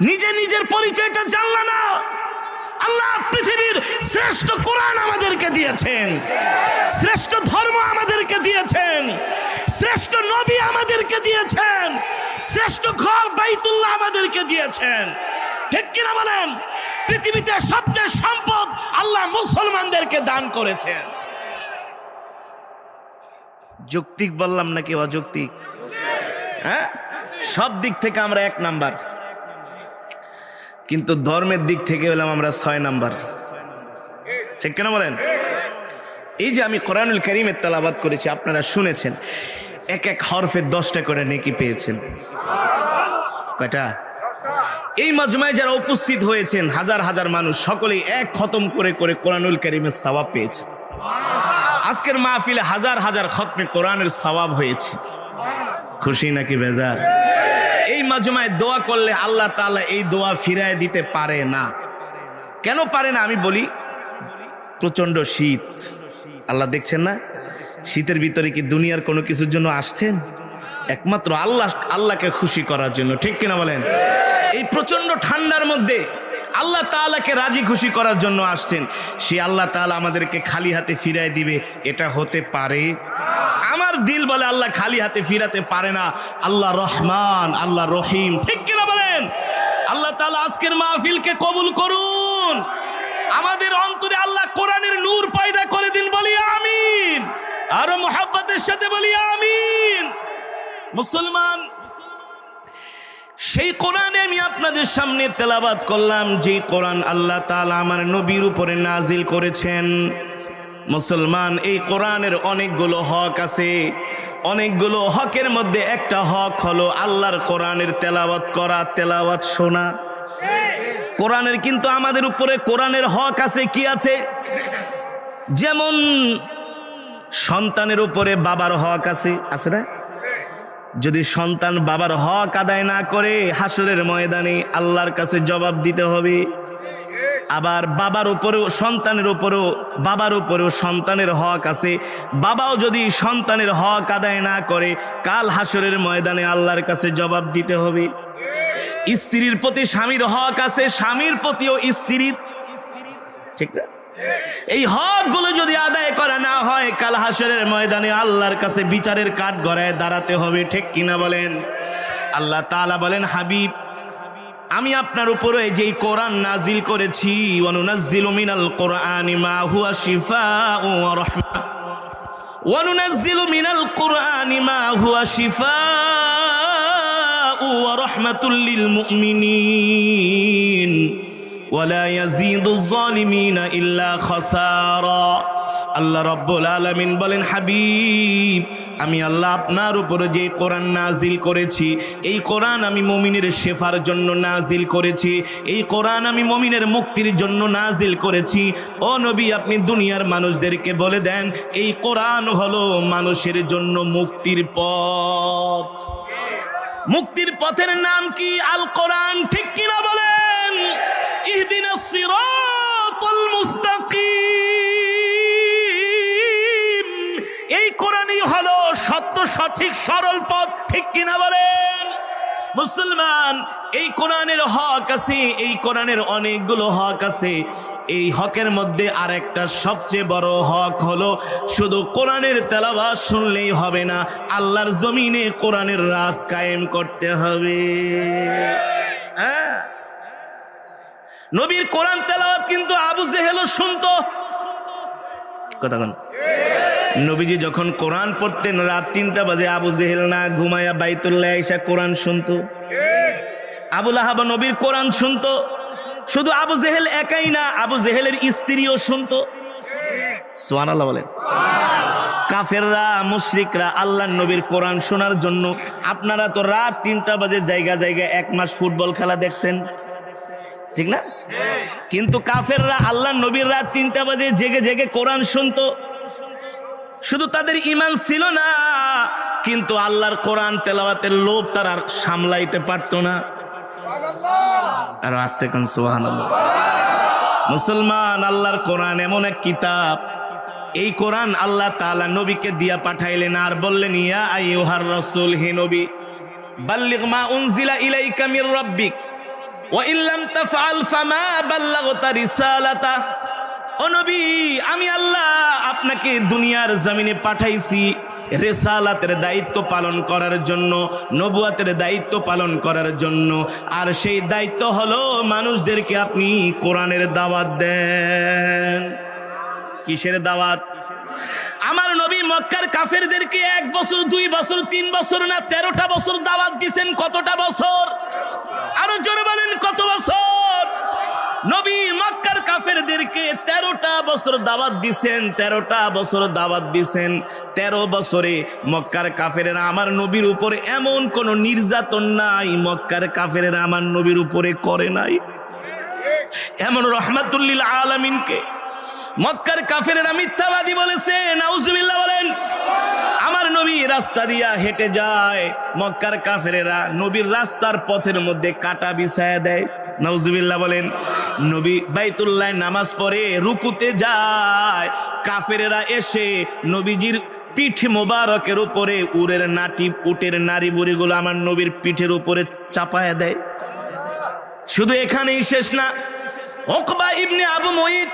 Speaker 1: নিজে নিজের পরিচয়টা জানলা না। আল্লাহ পৃথিবীর শ্রেষ্ঠ কোরআন আমাদেরকে দিয়েছেন, শ্রেষ্ঠ ধর্ম আমাদেরকে দিয়েছেন, শ্রেষ্ঠ নবী আমাদেরকে দিয়েছেন, শ্রেষ্ঠ ঘর বাইতুল্লাহ আমাদেরকে দিয়েছেন। ঠিক কিনা বলেন? পৃথিবীতে সবচেয়ে সম্পদ আল্লাহ মুসলমানদেরকে দান করেছেন। যৌক্তিক বললাম নাকি অযৌক্তিক? হ্যাঁ, সব দিক থেকে আমরা 1 নাম্বার, কিন্তু ধর্মের দিক থেকে হলাম আমরা 6 নাম্বার। ঠিক কিনা বলেন? এই যে আমি কোরআনুল কারীমের তেলাওয়াত করেছি, আপনারা শুনেছেন, এক এক হরফে 10টা করে নেকি পেয়েছেন। কয়টা? এই মাজমায় যারা উপস্থিত হয়েছেন, হাজার হাজার মানুষ, সকলেই এক খতম করে করে কোরআনুল কারীমের সওয়াব পেয়েছে। আজকের মাহফিলে হাজার হাজার খতমে কোরআনের সওয়াব হয়েছে। খুশি নাকি বেজার? এই মাজমায় দোয়া করলে আল্লাহ তাআলা এই দোয়া ফিরায় দিতে পারে না। কেন পারে না আমি বলি। প্রচন্ড শীত, আল্লাহ দেখছেন না? শীতের ভিতরে কি দুনিয়ার কোনো কিছুর জন্য আসছেন? একমাত্র আল্লাহকে খুশি করার জন্য। ঠিক কিনা বলেন? এই প্রচন্ড ঠান্ডার মধ্যে আল্লাহ তাআলাকে রাজি খুশি করার জন্য আসছেন। সে আল্লাহ তাআলা আমাদেরকে খালি হাতে ফিরায় দিবে, এটা হতে পারে? আমার দিল বলে আল্লাহ খালি হাতে ফিরাতে পারে না। আল্লাহ রহমান, আল্লাহ রহিম। ঠিক কিনা বলেন? আল্লাহ তাআলা আজকের মাহফিলকে কবুল করুন। আমাদের অন্তরে আল্লাহ কোরআনের নূর পয়দা করে দিন, বলি আমিন। আরো মুহাব্বতের সাথে বলি আমিন। মুসলমান, সেই কোরআনে আমি আপনাদের সামনে তেলাওয়াত করলাম, যে কোরআন আল্লাহ তাআলা আমার নবীর উপরে নাজিল করেছেন। মুসলমান, এই কোরআনের অনেকগুলো হক আছে। অনেকগুলো হকের মধ্যে একটা হক হলো আল্লাহর কোরআনের তেলাওয়াত করা, তেলাওয়াত শোনা। কোরআনের কিন্তু আমাদের উপরে কোরআনের হক আছে। কি আছে? যেমন সন্তানের উপরে বাবার হক আছে, আছে না? যদি সন্তান বাবার হক আদায় না করে, হাসরের ময়দানে আল্লাহর কাছে জবাব দিতে হবে। আবার বাবার উপরেও সন্তানের হক আছে। বাবাও যদি সন্তানের হক আদায় না করে, কাল হাসরের ময়দানে আল্লাহর কাছে জবাব দিতে হবে। স্ত্রীর প্রতি স্বামীর হক আছে, স্বামীর প্রতিও স্ত্রীর। ঠিক না? এই হকগুলো যদি আদায় করা না হয়, কাল হাসরের ময়দানে আল্লাহর কাছে বিচারের কাঠ গড়ায় দাঁড়াতে হবে। ঠিক কিনা বলেন? আল্লাহ তাআলা বলেন, হাবিব, আমি আপনার উপরে যেই কোরআন নাজিল করেছি, ওয়ানুনাজ্জিলু মিনাল কোরআনি মা হুয়া শিফাউ ওয়া রাহমা, ওয়ানুনাজ্জিলু মিনাল কোরআনি মা হুয়া শিফাউ ওয়া রাহমাতুল লিল মুমিনিন ওয়ালা ইয়াজিদুজ জালিমিনা ইল্লা খাসারা। আল্লাহ রাব্বুল আলামিন বলেন, হাবিব আমি আল্লাহ আপনার উপরে যে কোরআন নাজিল করেছি, এই কোরআন আমি মুমিনের শেফার জন্য নাজিল করেছি, এই কোরআন আমি মুমিনের মুক্তির জন্য নাজিল করেছি। ও নবী, আপনি দুনিয়ার মানুষদেরকে বলে দেন এই কোরআন হলো মানুষের জন্য মুক্তির পথ। মুক্তির পথের নাম কি? আল কোরআন, ঠিক কিনা বলেন? ইহদিনাস সিরাতাল মুস্তাকিম, এই কোরআনই হলো সত্য, সঠিক, সরল পথ, ঠিক কিনা বলেন? মুসলমান, এই কোরআনের হক আছে, এই কোরআনের অনেকগুলো হক আছে। এই হকের মধ্যে আরেকটা সবচেয়ে বড় হক হলো শুধু কোরআনের তেলাওয়াত শুনলেই হবে না, আল্লাহর জমিনে কোরআনের রাজ কায়েম করতে হবে। হ্যাঁ, নবীর কোরআন তেলাওয়াত কিন্তু আবু জেহেলও শুনতো। কথা বল। নবীজি যখন কোরআন পড়তেন রাত 3টা বাজে আবু জেহেল না ঘুমায়া বাইতুল্লাহ এসে কোরআন শুনতো। আবু লাহাব নবীর কোরআন শুনতো। শুধু আবু জেহেল একাই না, আবু জেহেলের স্ত্রীও শুনতো। সুবহানাল্লাহ বলেন। কাফেররা, মুশরিকরা আল্লাহর নবীর কোরআন শোনার জন্য, আপনারা তো রাত 3টা বাজে জায়গা জায়গা 1 মাস ফুটবল খেলা দেখছেন, ঠিক না? কিন্তু কাফেররা আল্লাহর নবীর রাত 3টা বাজে জেগে জেগে কোরআন শুনতো। শুধু তাদের ঈমান ছিল না, কিন্তু আল্লাহর কোরআন তেলাওয়াতের লোভ তারা আর সামলাইতে পারতো না। আর আস্তে কোন সুবহানাল্লাহ। মুসলমান, আল্লাহর কোরআন এমন এক কিতাব, এই কোরআন আল্লাহ তাআলা নবীকে দিয়া পাঠাইলেন আর বললেন, ইয়া আইয়ুহার রাসূল, হে নবী, বাল্লিগ মা উনজিলা ইলাইকা মির রাব্বিক ওয়া ইল্লাম তাফআল ফামা বাল্লাগতা রিসালাতা। ও নবী, আমি আল্লাহ আপনাকে দুনিয়ার জমিনে পাঠাইছি রিসালাতের দায়িত্ব পালন করার জন্য, নবুয়াতের দায়িত্ব পালন করার জন্য। আর সেই দায়িত্ব হলো মানুষদেরকে আপনি কোরআনের দাওয়াত দেন। কিসের দাওয়াত? আমার নবী মক্কার কাফেরদেরকে 1 বছর, 2 বছর, 3 বছর না 13টা বছর দাওয়াত দিয়েছেন। কতটা বছর? আরো জোরে বলেন, কত বছর? নবী মক্কার কাফেরদেরকে 13টা বছর দাওয়াত দিছেন। 13টা বছর দাওয়াত দিছেন। 13 বছরে মক্কার কাফেরেরা আমার নবীর উপরে এমন কোন নির্যাতন নাই মক্কার কাফেরেরা আমার নবীর উপরে করে নাই। এমন রহমাতুল লিল আলামিনকে মক্কার কাফেরেরা মিথ্যাবাদী বলেছে। নাউজুবিল্লাহ বলেন। আমার নবী রাস্তা দিয়া হেঁটে যায়, মক্কার কাফেরেরা নবীর রাস্তার পথের মধ্যে কাটা বিছায়া দেয়। নাউজুবিল্লাহ বলেন। নবী বাইতুল্লাহ নামাজ পড়ে রুকুতে যায়, কাফেরেরা এসে নবীজির পিঠ মোবারকের উপরে উটের নাড়ি বুড়িগুলো আমার নবীর পিঠের উপরে চাপায়া দেয়। শুধু এখানেই শেষ না, উকবা ইবনে আবু মুঈত,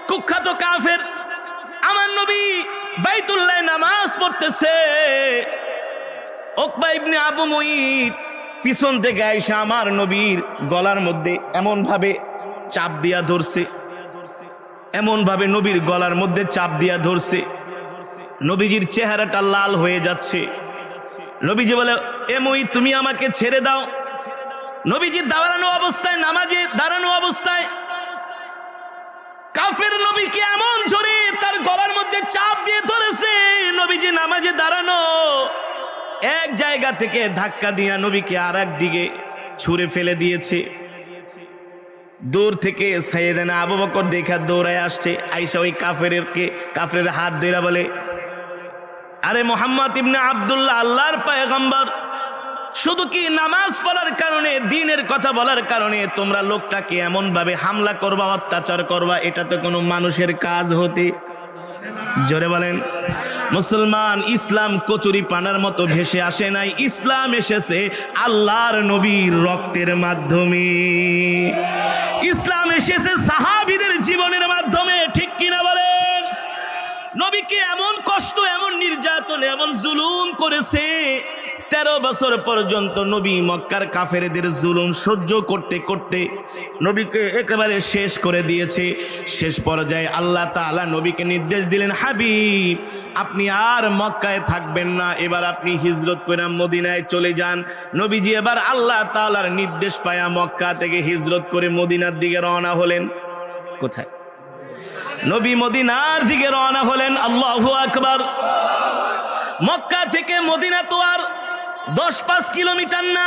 Speaker 1: কুখ্যাত কাফের, আমার নবী বাইতুল্লাহ নামাজ পড়তেছে, উকবা ইবনে আবু মুঈত পিছন থেকে আইসা আমার নবীর গলার মধ্যে এমন ভাবে চাপ দিয়া ধরছে, এমন ভাবে নবীর গলার মধ্যে চাপ দিয়া ধরছে, নবীজির চেহারাটা লাল হয়ে যাচ্ছে। নবীজি বলে, এ মুঈত, তুমি আমাকে ছেড়ে দাও। নবীজি দাঁড়ানো অবস্থায়, নামাজে দাঁড়ানো অবস্থায় কাফের নবীকে এমন জোরে তার গলার মধ্যে চাপ দিয়ে ধরেছে, নবীজি নামাজে দাঁড়ানো, এক জায়গা থেকে ধাক্কা দিয়া নবীকে আর এক দিকে ছুঁড়ে ফেলে দিয়েছে। দূর থেকে সাইয়েদনা আবু বকর দেখা দৌড়ায় আসছে, আইসা ওই কাফেরের হাত ধরে বলে, আরে মুহাম্মদ ইবনে আব্দুল্লাহ, আল্লাহর পয়গম্বর, শুধু কি নামাজ পড়ার কারণে, দ্বীনের কথা বলার কারণে তোমরা লোকটাকে এমন ভাবে হামলা করবা, অত্যাচার করবা? এটা তো কোনো মানুষের কাজ হতে। জোরে বলেন। মুসলমান, ইসলাম কচুরি পানার মতো ভেসে আসে নাই, ইসলাম এসেছে আল্লাহর নবীর রক্তের মাধ্যমে, ইসলাম এসেছে সাহাবীদের জীবনের মাধ্যমে, ঠিক কিনা বলেন? নবীকে এমন কষ্ট, এমন নির্যাতন, এমন জুলুম করেছে, 13 বছর পর্যন্ত নবী মক্কার কাফেরদের জুলুম সহ্য করতে করতে নবীকে একেবারে শেষ করে দিয়েছে। শেষ পর্যায়ে আল্লাহ তাআলা নবীকে নির্দেশ দিলেন, হাবিব, আপনি আর মক্কায় থাকবেন না, এবার আপনি হিজরত করে মদিনায় চলে যান। নবীজি এবার আল্লাহ তাআলার নির্দেশ পায়া মক্কা থেকে হিজরত করে মদিনার দিকে রওনা হলেন। কোথায়? নবী মদিনার দিকে রওনা হলেন। আল্লাহু আকবার। মক্কা থেকে মদিনা তো আর 10-5 কিলোমিটার না,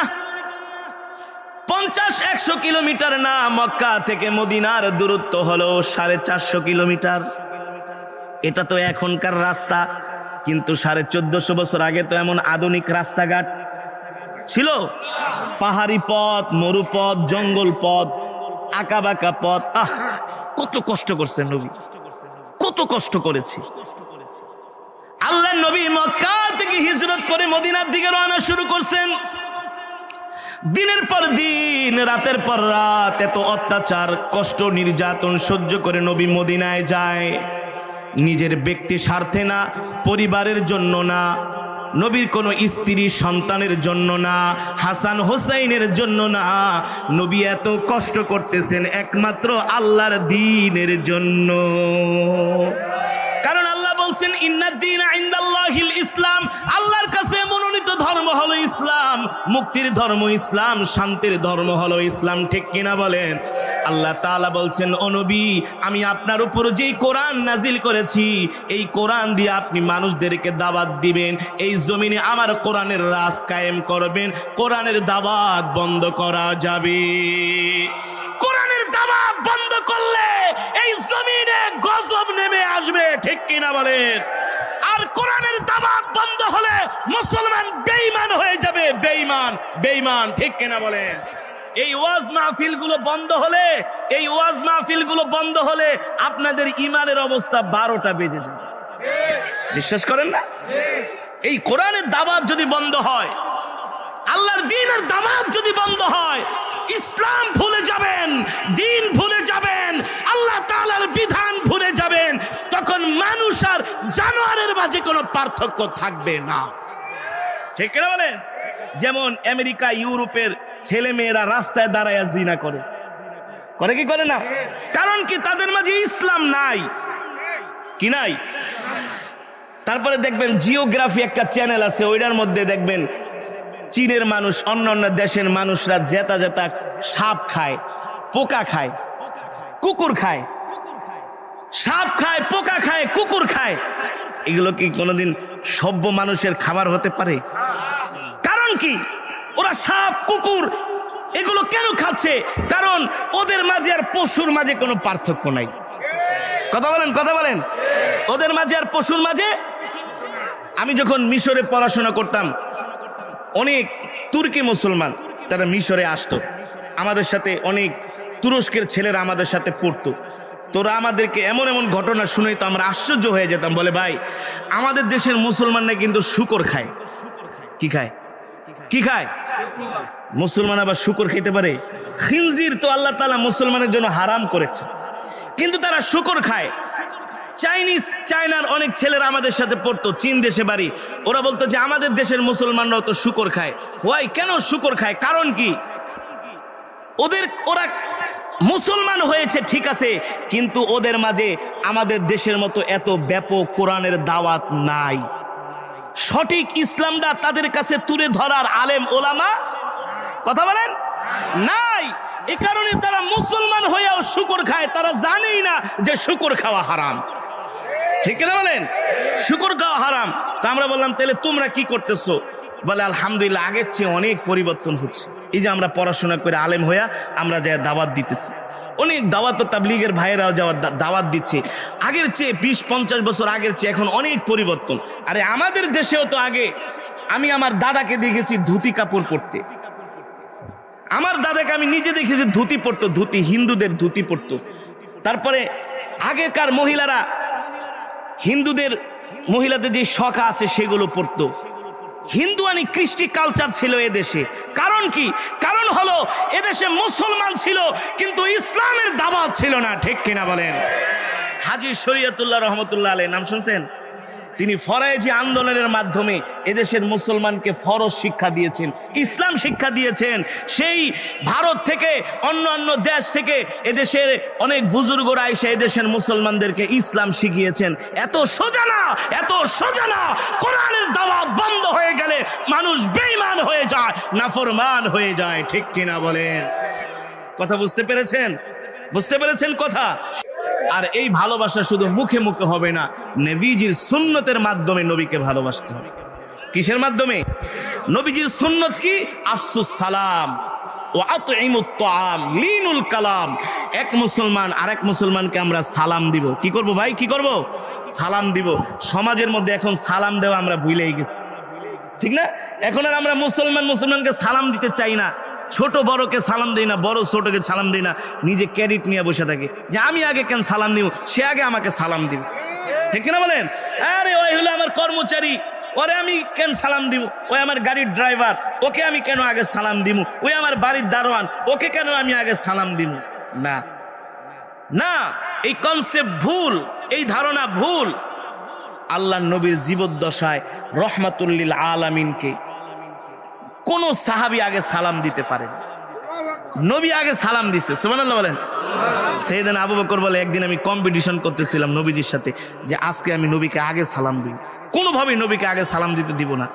Speaker 1: 50-100 কিলোমিটার না। মক্কা থেকে মদিনার দূরত্ব হলো 450 কিলোমিটার। এটা তো এখনকার রাস্তা, কিন্তু 1450 বছর আগে তো এমন আধুনিক রাস্তাঘাট ছিল। পাহাড়ি পথ, মরুপথ, জঙ্গল পথ, আঁকাবাঁকা পথ। কত কষ্ট করছেন নবী, কত কষ্ট করেছি। আল্লাহ নবী মক্কা থেকে হিজরত করে মদিনার দিকে রওনা শুরু করছেন। দিনের পর দিন, রাতের পর রাত এত অত্যাচার, কষ্ট, নির্যাতন সহ্য করে নবী মদিনায় যায়। নিজের ব্যক্তি স্বার্থে না, পরিবারের জন্য না, নবীর কোনো স্ত্রী সন্তানের জন্য না, হাসান হোসাইনের জন্য না। নবী এত কষ্ট করতেছেন একমাত্র আল্লাহর দ্বীনের জন্য। কারণ আল্লাহ বলছেন ইন্নাদ-দীনা ইনদাল্লাহিল ইসলাম, আল্লাহর কাছে মনোনীত ধর্ম হলো ইসলাম, মুক্তির ধর্ম ইসলাম, শান্তির ধর্ম হলো ইসলাম। ঠিক কিনা বলেন? আল্লাহ তাআলা বলছেন, ও নবী, আমি আপনার উপর যেই কোরআন নাজিল করেছি, এই কোরআন দিয়ে আপনি মানুষদেরকে দাওয়াত দিবেন, এই জমিনে আমার কোরআনের রাজ কায়েম করবেন। কোরআনের দাওয়াত বন্ধ করা যাবে? কোরআনের দাওয়াত বন্ধ করলে এই জমিনে গজব নেমে আসবে। ঠিক কিনা বলেন? আর কোরআনের দাওয়াত বন্ধ হলে মুসলমান বেঈমান হয়ে যাবে। বেঈমান, বেঈমান। ঠিক কিনা বলেন? এই ওয়াজ মাহফিলগুলো বন্ধ হলে, এই ওয়াজ মাহফিলগুলো বন্ধ হলে আপনাদের ঈমানের অবস্থা 12টা বেজে যাবে। বিশ্বাস করেন না? এই কোরআনের দাওয়াত যদি বন্ধ হয়, আল্লাহর দ্বীনের দাওয়াত যদি বন্ধ হয়, ইসলাম ভুলে যাবেন, দ্বীন ভুলে যাবেন, আল্লাহ তাআলার বিধান ভুলে যাবেন, তখন মানুষ আর জানোয়ারের মাঝে কোনো পার্থক্য থাকবে না। ঠিক না বলেন? যেমন আমেরিকা, ইউরোপের ছেলে মেয়েরা রাস্তায় দাঁড়ায় জিনা করে, করে কি করে না? কারণ কি? তাদের মাঝে ইসলাম নাই। কি নাই? তারপরে দেখবেন জিওগ্রাফি একটা চ্যানেল আছে, ওইটার মধ্যে দেখবেন চীনের মানুষ, অন্যান্য দেশের মানুষরা জেতা জেতা সাপ খায়, পোকা খায়, কুকুর খায়। সাপ খায়, পোকা খায়, কুকুর খায়। এগুলো কি কোনোদিন সভ্য মানুষের খাবার হতে পারে? কারণ কি? ওরা সাপ, কুকুর এগুলো কেন খাচ্ছে? কারণ ওদের মাঝে আর পশুর মাঝে কোনো পার্থক্য নাই। কথা বলেন, কথা বলেন। ওদের মাঝে আর পশুর মাঝে। আমি যখন মিশরে পড়াশোনা করতাম, অনেক তুর্কি মুসলমান তারা মিশরে আসতো আমাদের সাথে, অনেক তুরস্কের ছেলেরা আমাদের সাথে পড়তো। তোরা আমাদেরকে এমন এমন ঘটনা শুনে তো আমরা আশ্চর্য হয়ে যেতাম। বলে, ভাই, আমাদের দেশের মুসলমানরা কিন্তু শুকর খায়। কি খায়? কি খায়? মুসলমান আবার শুকর খেতে পারে? খিনজির তো আল্লাহ তাআলা মুসলমানের জন্য হারাম করেছে, কিন্তু তারা শুকর খায়। চায়নার অনেক ছেলেরা আমাদের সাথে পড়তো, চীন দেশে বাড়ি। ওরা বলতো যে আমাদের দেশের মুসলমানরাও তো শুকর খায়। ওয়াই, কেন শুকর খায়? কারণ কি? ওরা মুসলমান হয়েছে ঠিক আছে, কিন্তু ওদের মাঝে আমাদের দেশের মতো এত ব্যাপক কোরআনের দাওয়াত নাই। সঠিক ইসলামটা তাদের কাছে তুলে ধরার আলেম ওলামা, কথা বলেন, নাই। এ কারণে তারা মুসলমান হয়েও শুকর খায়। তারা জানেই না যে শুকর খাওয়া হারাম। ঠিক না বলেন? শুকর খাওয়া হারাম। তা আমরা বললাম, তাহলে তোমরা কি করতেছো? বলে, আলহামদুলিল্লাহ, আগের চেয়ে অনেক পরিবর্তন হচ্ছে। এই যে আমরা পড়াশোনা করে আলেম হইয়া আমরা যা দাওয়াত দিতেছি, অনেক দাওয়াত তাবলীগের ভাইয়েরাও যাওয়ার দাওয়াত দিচ্ছে। আগের চেয়ে 20-50 বছর আগের চেয়ে এখন অনেক পরিবর্তন। আরে আমাদের দেশেও তো আগে, আমি আমার দাদাকে দেখেছি ধুতি কাপড় পরতে। আমার দাদাকে আমি নিজে দেখেছি ধুতি পরতো, ধুতি, হিন্দুদের ধুতি পরতো। তারপরে আগেকার মহিলারা, হিন্দুদের মহিলাদের যে শখ আছে সেগুলো পরতো। হিন্দুয়ানি কৃষ্টি কালচার ছিল এদেশে। কারণ কি? কারণ হলো এদেশে মুসলমান ছিল কিন্তু ইসলামের দাওয়াত ছিল না। ঠিক কিনা বলেন? হাজী শরীয়তুল্লাহ রহমতুল্লাহ আলাইহি, নাম শুনছেন? তিনি ফরায়েজি আন্দোলনের মাধ্যমে এদেশের মুসলমানকে ফরজ শিক্ষা দিয়েছেন, ইসলাম শিক্ষা দিয়েছেন। সেই ভারত থেকে, অন্য দেশ থেকে এদেশের অনেক বুজুর্গরা এসে এদেশের মুসলমানদেরকে ইসলাম শিখিয়েছেন। এত সোজা না, এত সোজা না। কোরআনের দাওয়াত বন্ধ হয়ে গেলে মানুষ বেঈমান হয়ে যায়, নাফরমান হয়ে যায়। ঠিক কিনা বলেন? কথা বুঝতে পেরেছেন? বুঝতে পেরেছেন কথা? আর এই ভালোবাসা শুধু মুখে মুখে হবে না, নবীজির সুন্নতের মাধ্যমে নবীকে ভালোবাসতে হবে। কিসের মাধ্যমে? নবীজির সুন্নত কি? আফসুস সালাম ও আতঈমুত তাআম লিনুল কালাম। এক মুসলমান আরেক মুসলমানকে আমরা সালাম দিব। কি করব ভাই? কি করব? সালাম দিব। সমাজের মধ্যে এখন সালাম দেওয়া আমরা ভুলেই গেছি, ঠিক না? এখন আর আমরা মুসলমানকে সালাম দিতে চাই না। ছোট বড়কে সালাম দেই না, বড় ছোটকে সালাম দেই না। নিজে ক্রেডিট নিয়ে বসে থাকে যে আমি আগে কেন সালাম দিব, সে আগে আমাকে সালাম দিবে, ঠিক না বলেন? আরে ওই হলো আমার কর্মচারী, ওরে আমি কেন সালাম দিব? ওই আমার গাড়ির ড্রাইভার, ওকে আমি কেন আগে সালাম দিব? ওই আমার বাড়ির দারোয়ান, ওকে কেন আমি আগে সালাম দিব? না না, এই কনসেপ্ট ভুল, এই ধারণা ভুল। আল্লাহ নবীর জীবদ্দশায় রহমাতুল লিল আলামিনকে কোন সাহাবী আগে সালাম দিতে পারে? নবী আগে সালাম দিচ্ছে, সুবহানাল্লাহ বলেন। সাইয়েদনা আবু বকর বলে, একদিন আমি কম্পিটিশন করতেছিলাম নবীজির সাথে যে আজকে আমি নবীকে আগে সালাম দিই, কোনোভাবেই নবীকে আগে সালাম দিতে দিব না।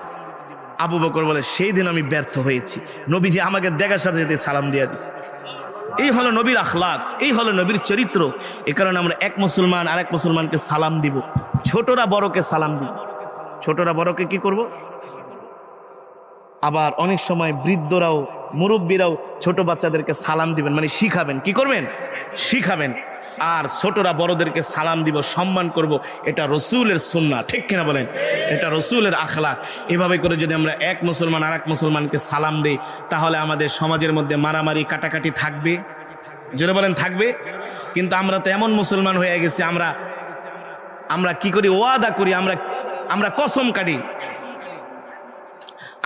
Speaker 1: আবু বকর বলে, সেই দিন আমি ব্যর্থ হয়েছি, নবীজি আমাকে দেখার সাথে সাথে সালাম দিয়ে দিচ্ছে। এই হলো নবীর আখলাক, এই হলো নবীর চরিত্র। এই কারণে আমরা এক মুসলমান আরেক মুসলমানকে সালাম দিব। ছোটরা বড়কে সালাম দিব। ছোটরা বড়কে কি করব? আবার অনেক সময় বৃদ্ধরাও মুরব্বীরাও ছোট বাচ্চাদেরকে সালাম দিবেন, মানে শিখাবেন। কি করবেন? শিখাবেন। আর ছোটরা বড়দেরকে সালাম দিব, সম্মান করব। এটা রসুলের সুন্নাহ, ঠিক কিনা বলেন? এটা রসুলের আখলাক। এভাবে করে যদি আমরা এক মুসলমান আরেক মুসলমানকে সালাম দেই, তাহলে আমাদের সমাজের মধ্যে মারামারি কাটাকাটি থাকবে? জোরে বলেন, থাকবে? কিন্তু আমরা তো এমন মুসলমান হয়ে গেছি, আমরা কি করি? ওয়াদা করি, আমরা কসম কাটি,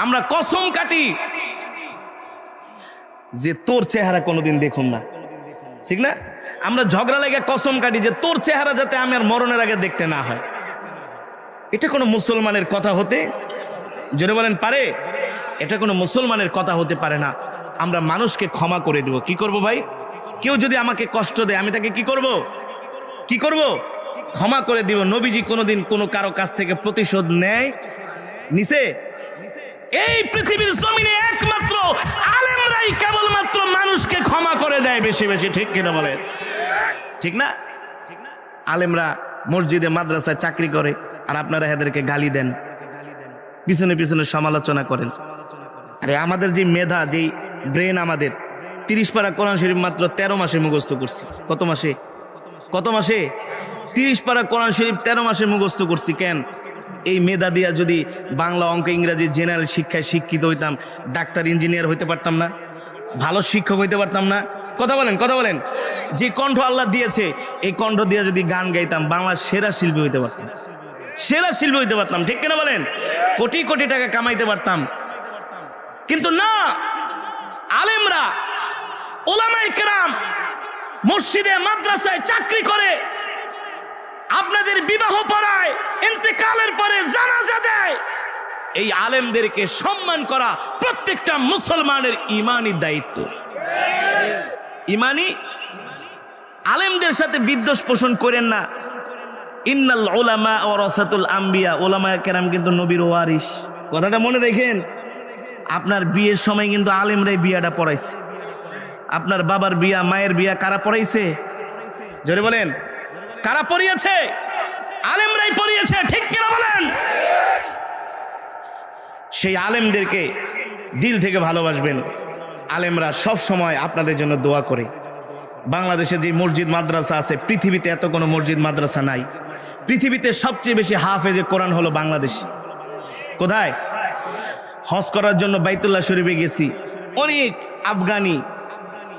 Speaker 1: আমরা কসম কাটি যে তোর চেহারা কোনোদিন দেখুন না, ঠিক না? আমরা ঝগড়া লেগে কসম কাটি যে তোর চেহারা যাতে আমি আর মরণের আগে দেখতে না হয়। এটা কোনো মুসলমানের কথা হতে, জোরে বলেন, পারে? এটা কোনো মুসলমানের কথা হতে পারে না। আমরা মানুষকে ক্ষমা করে দেব। কি করব ভাই? কেউ যদি আমাকে কষ্ট দেয়, আমি তাকে কি করব? কি করব? ক্ষমা করে দিব। নবীজি কোনোদিন কোনো কারো কাছ থেকে প্রতিশোধ নেয়? নিছে? এই পৃথিবীর জমিনে একমাত্র আলেমরাই কেবলমাত্র মানুষকে ক্ষমা করে দেয় বেশি বেশি, ঠিক কিনা বলেন? ঠিক না? আলেমরা মসজিদে মাদ্রাসায় চাকরি করে, আর আপনারা এদেরকে গালি দেন, পিছনে পিছনে সমালোচনা করেন। আরে আমাদের যে মেধা, যেই ব্রেন, আমাদের 30 পারা কোরআন শরীফ মাত্র 13 মাসে মুখস্থ করছি। কত মাসে? 30 পারা কোরআন শরীফ 13 মাসে মুখস্থ করছি। কেন? এই মেধা দিয়া যদি বাংলা, অঙ্ক, ইংরাজি, জেনারেল শিক্ষায় শিক্ষিত হইতাম, ডাক্তার, ইঞ্জিনিয়ার হইতে পারতাম না? ভালো শিক্ষক হইতে পারতাম না? কথা বলেন, কথা বলেন। যে কণ্ঠ আল্লাহ দিয়েছে, এই কণ্ঠ দিয়ে যদি গান গাইতাম, বাংলার সেরা শিল্পী হইতে পারতাম, সেরা শিল্পী হইতে পারতাম, ঠিক কিনা বলেন? কোটি কোটি টাকা কামাইতে পারতাম। কিন্তু না, আলেমরা, ওলামায়ে কেরাম মসজিদে মাদ্রাসায় চাকরি করে, আপনাদের বিবাহ পড়ায়, ইন্তেকালের পরে জানাজা দেয়। এই আলেমদেরকে সম্মান করা প্রত্যেকটা মুসলমানের ঈমানি দায়িত্ব। ঈমানি। আলেমদের সাথে বিদ্বেষ পোষণ করেন না। ইন্নাল উলামা ওয়ারাসাতুল আম্বিয়া, ওলামায়ে কেরাম কিন্তু নবীর ওয়ারিস। কথাটা মনে রাখেন। আপনার বিয়ের সময় কিন্তু আলেমরাই বিয়াটা পড়াইছে। আপনার বাবার বিয়া, মায়ের বিয়া কারা পড়াইছে? জোরে বলেন, কারা পড়িয়েছে? আলেমরাই পড়িয়েছে, ঠিক কিনা বলেন? সেই আলেমদেরকে দিল থেকে ভালোবাসবেন। আলেমরা সব সময় আপনাদের জন্য দোয়া করে। বাংলাদেশে যে মসজিদ মাদ্রাসা আছে, পৃথিবীতে এত কোনো মসজিদ মাদ্রাসা নাই। পৃথিবীতে সবচেয়ে বেশি হাফেজে কোরআন হলো বাংলাদেশ। কোথায়? হজ করার জন্য বাইতুল্লাহ শরীফে গেছি, অনেক Afghani,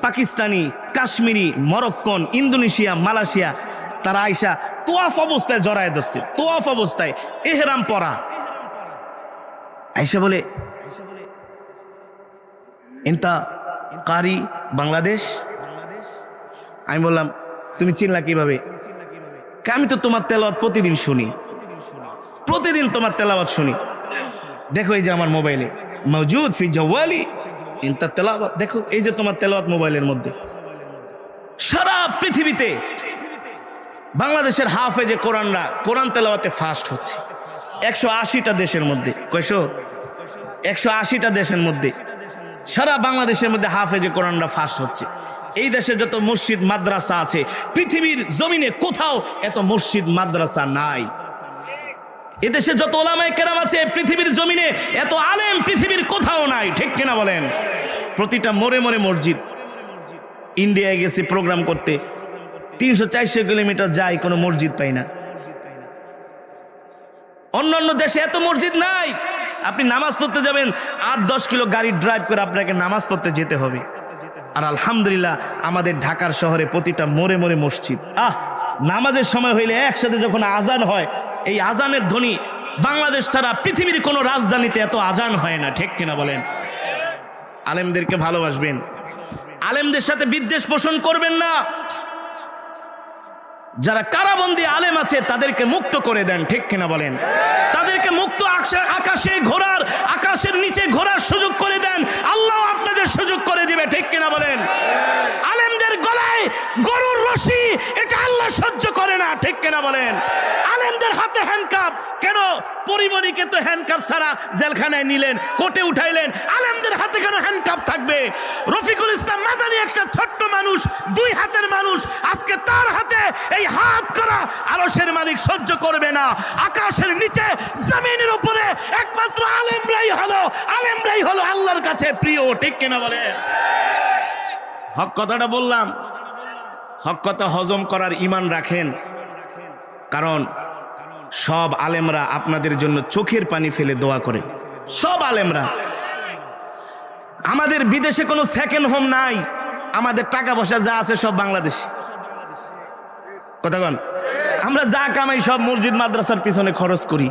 Speaker 1: Pakistani, Kashmiri, Moroccan, Indonesia, Malaysia, তারা আইসা তোয়াফ অবস্থায় জড়ায় ধরছে, তোয়াফ অবস্থায় এহরাম পরা। আইসা বলে, ইনতা কারি বাংলাদেশ। আমি বললাম, তুমি চিনলা কিভাবে? আমি তো তোমার তেলাওয়াত প্রতিদিন শুনি, প্রতিদিন তোমার তেলাওয়াত শুনি। দেখো এই যে আমার মোবাইলে মওজুদ ফি জাওয়ালি ইনতা তেলাওয়াত, দেখো এই যে তোমার তেলাওয়াত মোবাইলের মধ্যে। সারা পৃথিবীতে বাংলাদেশের হাফেজে কোরআনরা কোরআন তেলাওয়াতে ফাস্ট হচ্ছে 180টা দেশের মধ্যে। কয়শো? 180টা দেশের মধ্যে সারা বাংলাদেশের মধ্যে হাফেজে কোরআনরা ফাস্ট হচ্ছে। এই দেশে যত মসজিদ মাদ্রাসা আছে পৃথিবীর জমিনে কোথাও এত মসজিদ মাদ্রাসা নাই। এদেশে যত ওলামায়ে কেরাম আছে পৃথিবীর জমিনে এত আলেম পৃথিবীর কোথাও নাই, ঠিক কিনা বলেন? প্রতিটা মোড়ে মোড়ে মসজিদ। ইন্ডিয়ায় গেছি প্রোগ্রাম করতে, 300-400 কিলোমিটার যাই, কোনো মসজিদ পাই না। অন্যান্য দেশে এত মসজিদ নাই। আপনি নামাজ পড়তে যাবেন 8-10 কিলো গাড়ি ড্রাইভ করে আপনাকে নামাজ পড়তে যেতে হবে। আর আলহামদুলিল্লাহ আমাদের ঢাকার শহরে প্রতিটা মোড়ে মোড়ে মসজিদ। নামাজের সময় হইলে একসাথে যখন আজান হয়, এই আজানের ধ্বনি বাংলাদেশ ছাড়া পৃথিবীর কোনো রাজধানীতে এত আজান হয় না, ঠিক কিনা বলেন? আলেমদেরকে ভালোবাসবেন, আলেমদের সাথে বিদ্বেষ পোষণ করবেন না। যারা কারাবন্দী আলেম আছে তাদেরকে মুক্ত করে দেন, ঠিক কিনা বলেন? তাদেরকে মুক্ত আকাশে ঘোরার, আকাশের নিচে ঘোরার সুযোগ করে দেন, আল্লাহ আপনাদের সুযোগ করে দিবে, ঠিক কিনা বলেন? আলেমদের গলায় গরুর রশি, এটা আল্লাহ সহ্য করে না, ঠিক কিনা বলেন? আলেমদের হাতে হ্যান্ডকাপ কেন? পরিমণিকে তো হ্যান্ডকাপ ছাড়া জেলখানায় নিলেন, কোর্টে উঠাইলেন, আলেমদের হাতে কেন হ্যান্ডকাপ থাকবে? রফিকুল ইসলাম মাদানী একটা ছোট্ট মানুষ, 2 হাতের মানুষ, আজকে তার হাতে এই হাত করা আরশের মালিক সহ্য করবে না। আকাশের নিচে জমিনের উপরে একমাত্র আলেমরাই হলো আল্লাহর কাছে প্রিয়, ঠিক কিনা বলে? হক কথাটা বললাম, হক কথা হজম করার ঈমান রাখেন, কারণ সব আলেমরা আপনাদের জন্য চোখের পানি ফেলে দোয়া করে। সব আলেমরা। আমাদের বিদেশে কোনো সেকেন্ড হোম নাই, আমাদের টাকা পয়সা যা আছে সব বাংলাদেশ। কথা কন, আমরা যা কামাই সব মসজিদ মাদ্রাসার পিছনে খরচ করি।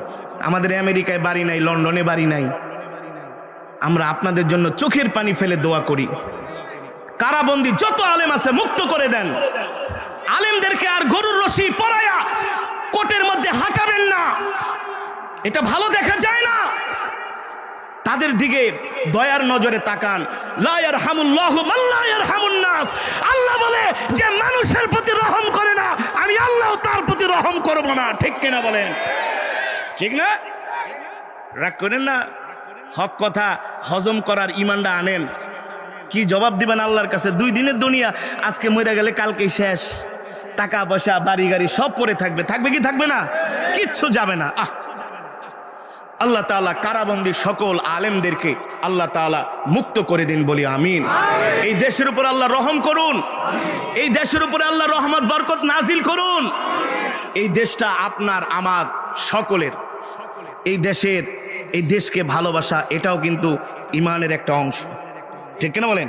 Speaker 1: আমাদের আমেরিকায় বাড়ি নাই, লন্ডনে বাড়ি নাই। আমরা আপনাদের জন্য চোখের পানি ফেলে দোয়া করি। কারাবন্দী যত আলেম আছে মুক্ত করে দেন। আলেমদেরকে আর গরুর রশি পরায়া কোর্টের মধ্যে হাঁটাবেন না, এটা ভালো দেখা যায় না। তাদের দিকে দয়ার নজরে তাকান। লা ইয়ারহামুল্লাহু মান লা ইয়ারহামুন নাস। আল্লাহ বলে যে মানুষের প্রতি রহম করে না, আমি আল্লাহ তার প্রতি রহম করব না, ঠিক কিনা বলেন? ঠিক না? রাগ করেন না। হক কথা হজম করার ঈমানটা আনেন। কি জবাব দিবেন আল্লাহর কাছে? 2 দিনের দুনিয়া, আজকে মরে গেলে কালকেই শেষ। টাকা পয়সা বাড়ি গাড়ি সব পড়ে থাকবে, থাকবে কি থাকবে না? কিচ্ছু যাবে না। আল্লাহ তাআলা কারাবন্দী সকল আলেমদেরকে আল্লাহ তাআলা মুক্ত করে দিন, বলি আমিন। এই দেশের উপর আল্লাহ রহম করুন, এই দেশের উপরে আল্লাহ রহমত বরকত নাজিল করুন। এই দেশটা আপনার আমার সকলের। এই দেশকে ভালোবাসা এটাও কিন্তু ঈমানের একটা অংশ, ঠিক কিনা বলেন?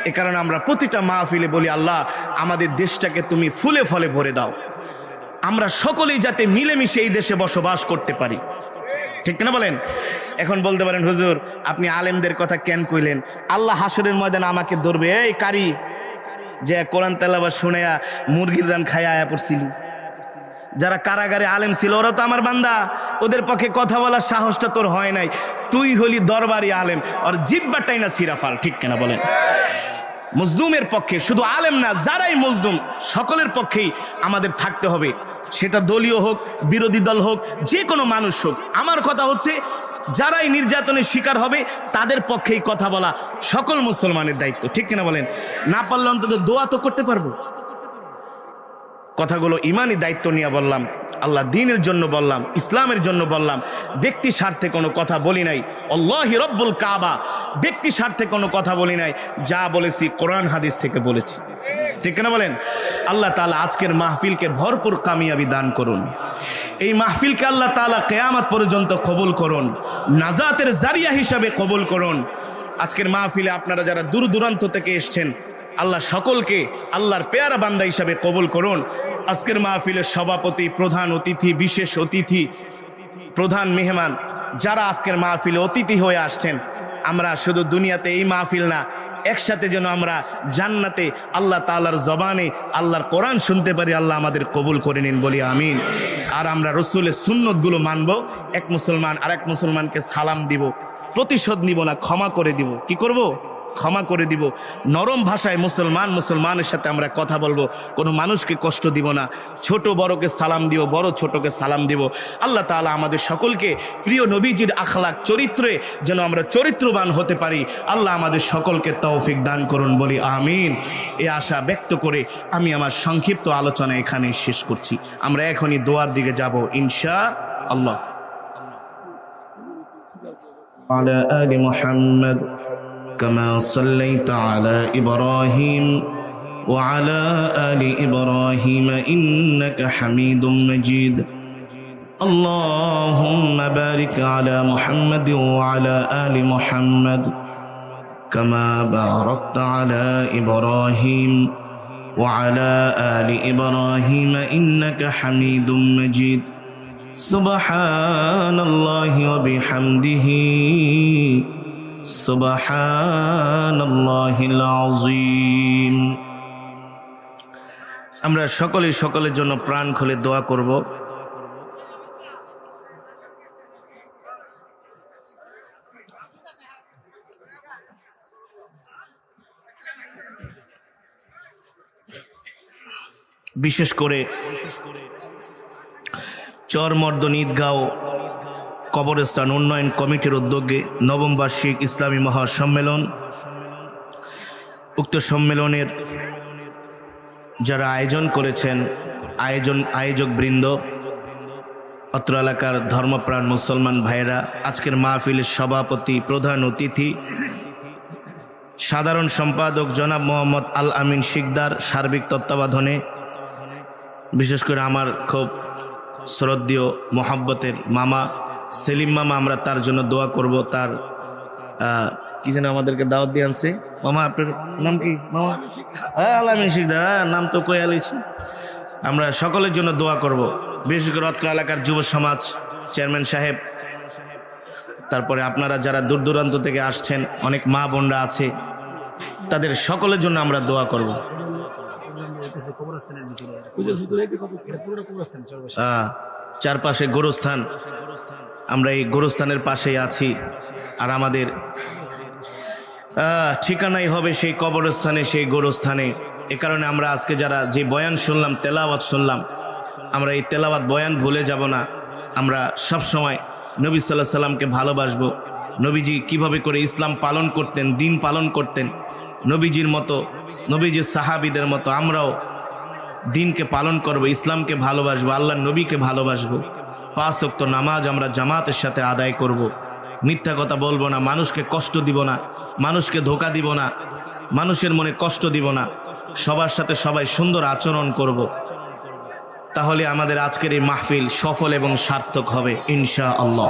Speaker 1: এ কারণে আমরা প্রতিটা মাহফিলে বলি, আল্লাহ আমাদের দেশটাকে তুমি ফুলে ফলে ভরে দাও, আমরা সকলেই যাতে মিলেমিশে এই দেশে বসবাস করতে পারি, ঠিক কিনা বলেন? এখন বলতে পারেন, হুজুর আপনি আলেমদের কথা কেন কইলেন? আল্লাহ হাসরের ময়দানে আমাকে ধরবে, এই কারি যে কোরআন তেলাওয়াত শুনে মুরগির রান খায়া আয়া পড়ছিল। যারা কারাগারে আলেম ছিল ওরা তো আমার বান্দা, ওদের পক্ষে কথা বলার সাহসটা তোর হয় নাই। তুই হলি দরবারি আলেম, আর জিব্বাটাই না সিরাফাল, ঠিক কিনা বলেন? মজলুমের পক্ষে শুধু আলেম না, যারাই মজলুম সকলের পক্ষেই আমাদের থাকতে হবে, সেটা দলীয় হোক, বিরোধী দল হোক, যে কোনো মানুষ হোক। আমার কথা হচ্ছে যারাই নির্যাতনের শিকার হবে তাদের পক্ষেই কথা বলা সকল মুসলমানের দায়িত্ব, ঠিক কিনা বলেন? না পারলে অন্তত দোয়া তো করতে পারবো। কথাগুলো ইমানি দায়িত্ব নিয়ে বললাম, আল্লাহ দ্বীনের জন্য বললাম, ইসলামের জন্য বললাম। ব্যক্তি স্বার্থে কোনো কথা বলি নাই। আল্লাহি রব্বুল কাবা, ব্যক্তি স্বার্থে কোনো কথা বলি নাই। যা বলেছি কোরআন হাদিস থেকে বলেছি, ঠিক না বলেন? আল্লাহ তাআলা আজকের মাহফিলকে ভরপুর কামিয়াবি দান করুন। এই মাহফিলকে আল্লাহ তাআলা কিয়ামত পর্যন্ত কবুল করুন, নাজাতের জারিয়া হিসাবে কবুল করুন। আজকের মাহফিলে আপনারা যারা দূর দূরান্ত থেকে এসেছেন, আল্লাহ সকলকে আল্লাহর পেয়ারা বান্দা হিসাবে কবুল করুন। আজকের মাহফিলের সভাপতি, প্রধান অতিথি, বিশেষ অতিথি, প্রধান মেহমান যারা আজকের মাহফিলে অতিথি হয়ে আসছেন, আমরা শুধু দুনিয়াতে এই মাহফিল না, একসাথে যেন আমরা জান্নাতে আল্লাহ তাআলার জবানে আল্লাহর কোরআন শুনতে পারি। আল্লাহ আমাদের কবুল করে নিন, বলি আমিন। আর আমরা রসুলের সুন্নতগুলো মানব। এক মুসলমান আরেক মুসলমানকে সালাম দিব, প্রতিশোধ নিব না, ক্ষমা করে দিব। কি করব? ক্ষমা করে দিব। নরম ভাষায় মুসলমানের সাথে আমরা কথা বলবো, কোনো মানুষকে কষ্ট দিব না। ছোট বড়কে সালাম দিব, বড় ছোটকে সালাম দিব। আল্লাহ তাআলা আমাদের সকলকে প্রিয় নবীজির আখলাক চরিত্রে যেন আমরা চরিত্রবান হতে পারি, আল্লাহ আমাদের সকলকে তৌফিক দান করুন, বলি আমিন। এই আশা ব্যক্ত করে আমি আমার সংক্ষিপ্ত আলোচনা এখানে শেষ করছি। আমরা এখনই দোয়ার দিকে যাব ইনশাআল্লাহ। على آل محمد كما صليت على إبراهيم وعلى آل إبراهيم إنك حميد مجيد اللهم بارك على محمد وعلى آل محمد كما باركت على إبراهيم وعلى آل إبراهيم إنك حميد مجيد سبحان الله وبحمده سبحان الله العظيم। আমরা সকলের জন্য প্রাণ খুলে দোয়া করব। বিশেষ করে চরমর্দন ঈদগাঁও কবরস্থান উন্নয়ন কমিটির উদ্যোগে নবম বার্ষিক ইসলামী মহাসম্মেলন, উক্ত সম্মেলনের যারা আয়োজন করেছেন, আয়োজক বৃন্দ, অত্র এলাকার ধর্মপ্রাণ মুসলমান ভাইয়েরা, আজকের মাহফিলের সভাপতি, প্রধান অতিথি, সাধারণ সম্পাদক জনাব মোহাম্মদ আল আমিন শিকদার সার্বিক তত্ত্বাবধানে, বিশেষ করে আমার খুব শ্রদ্ধেয় মোহাব্বতের মামা সেলিম মামা, আমরা তার জন্য দোয়া করব। তার কি যেন আমাদেরকে দাওয়াত দিয়ে আনছে। মামা আপনার নাম কি? মামা আল আমিন শিকদার, নাম তো কয়ে আলিছি। আমরা সকলের জন্য দোয়া করব, বিশেষ করে অত্র এলাকার যুব সমাজ চেয়ারম্যান সাহেব, তারপরে আপনারা যারা দূর দূরান্ত থেকে আসছেন, অনেক মা বোনরা আছে, তাদের সকলের জন্য আমরা দোয়া করব। চারপাশে গোরস্থান, আমরা এই গোরস্থানের পাশেই আছি, আর আমাদের ঠিকানাই হবে সেই কবরস্থানে, সেই গোরস্থানে। এ কারণে আমরা আজকে যারা যে বয়ান শুনলাম, তেলাওয়াত শুনলাম, আমরা এই তেলাওয়াত বয়ান ভুলে যাব না। আমরা সব সময় নবী সাল্লাল্লাহু আলাইহি সাল্লামকে ভালোবাসবো। নবীজি কিভাবে করে ইসলাম পালন করতেন, দিন পালন করতেন, নবীজির মতো, নবীজির সাহাবীদের মতো আমরাও দিনকে পালন করব, ইসলামকে ভালোবাসবো, আল্লাহর নবীকে ভালোবাসবো। 5 ওয়াক্ত নামাজ আমরা জামাতের সাথে আদায় করব। মিথ্যা কথা বলবো না, মানুষকে কষ্ট দিব না, মানুষকে ধোঁকা দিব না, মানুষের মনে কষ্ট দিব না, সবার সাথে সবাই সুন্দর আচরণ করব। তাহলে আমাদের আজকের এই মাহফিল সফল এবং সার্থক হবে ইনশাআল্লাহ।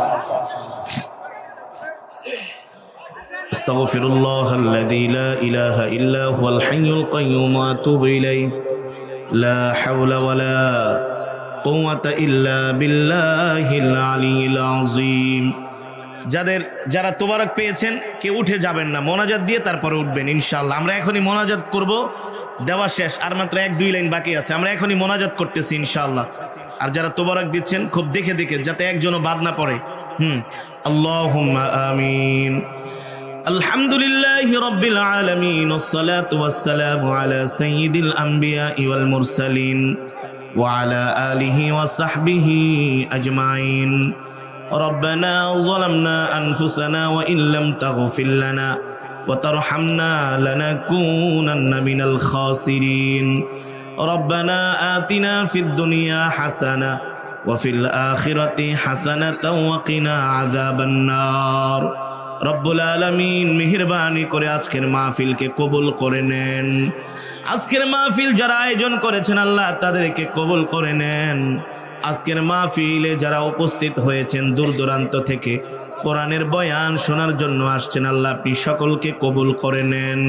Speaker 1: আস্তাগফিরুল্লাহাল্লাযী লা ইলাহা ইল্লা হুয়াল হাইয়ুল কাইয়্যুম ওয়া আতুবু ইলাইহি লা হাওলা ওয়ালা কুওয়াতা ইল্লা বিল্লাহিল আলিয়্যিল আযীম। যারা তোবারক পেয়েছেন কেউ উঠে যাবেন না, মোনাজাত দিয়ে তারপরে উঠবেন ইনশাআল্লাহ। আমরা এখনই মোনাজাত করব, দেওয়া শেষ, আর মাত্র 1-2 লাইন বাকি আছে। আমরা এখনই মোনাজাত করতেছি ইনশাআল্লাহ। আর যারা তোবারক দিচ্ছেন খুব দেখে দেখে, যাতে একজনও বাদ না পড়ে। আল্লাহুম্মা আমিন। আলহামদুলিল্লাহি রাব্বিল আলামিন, ওয়াসসালাতু ওয়াসসালামু আলা সাইয়্যিদিল আমবিয়া ওয়াল মুরসালিন ওয়া আলা আলিহি ওয়া সাহবিহি আজমাইন। ربنا ظلمنا أنفسنا وإن لم تغفر لنا وترحمنا لنكونن من الخاسرين. ربنا آتنا في الدنيا حسنة وفي الآخرة حسنة وقنا عذاب النار. রব্বুল আলামিন মেহেরবানি করে আজকের মাহফিলকে কবুল করে নেন। আজকের মাহফিল যারা আয়োজন করেছেন আল্লাহ তাদেরকে কবুল করে নেন। আজকের মাহফিলে যারা উপস্থিত হয়েছেন দূর দূরান্ত থেকে কোরআনের বয়ান শোনার জন্য আসছেন, আল্লাহ আপনি সকলকে কবুল করে নেন।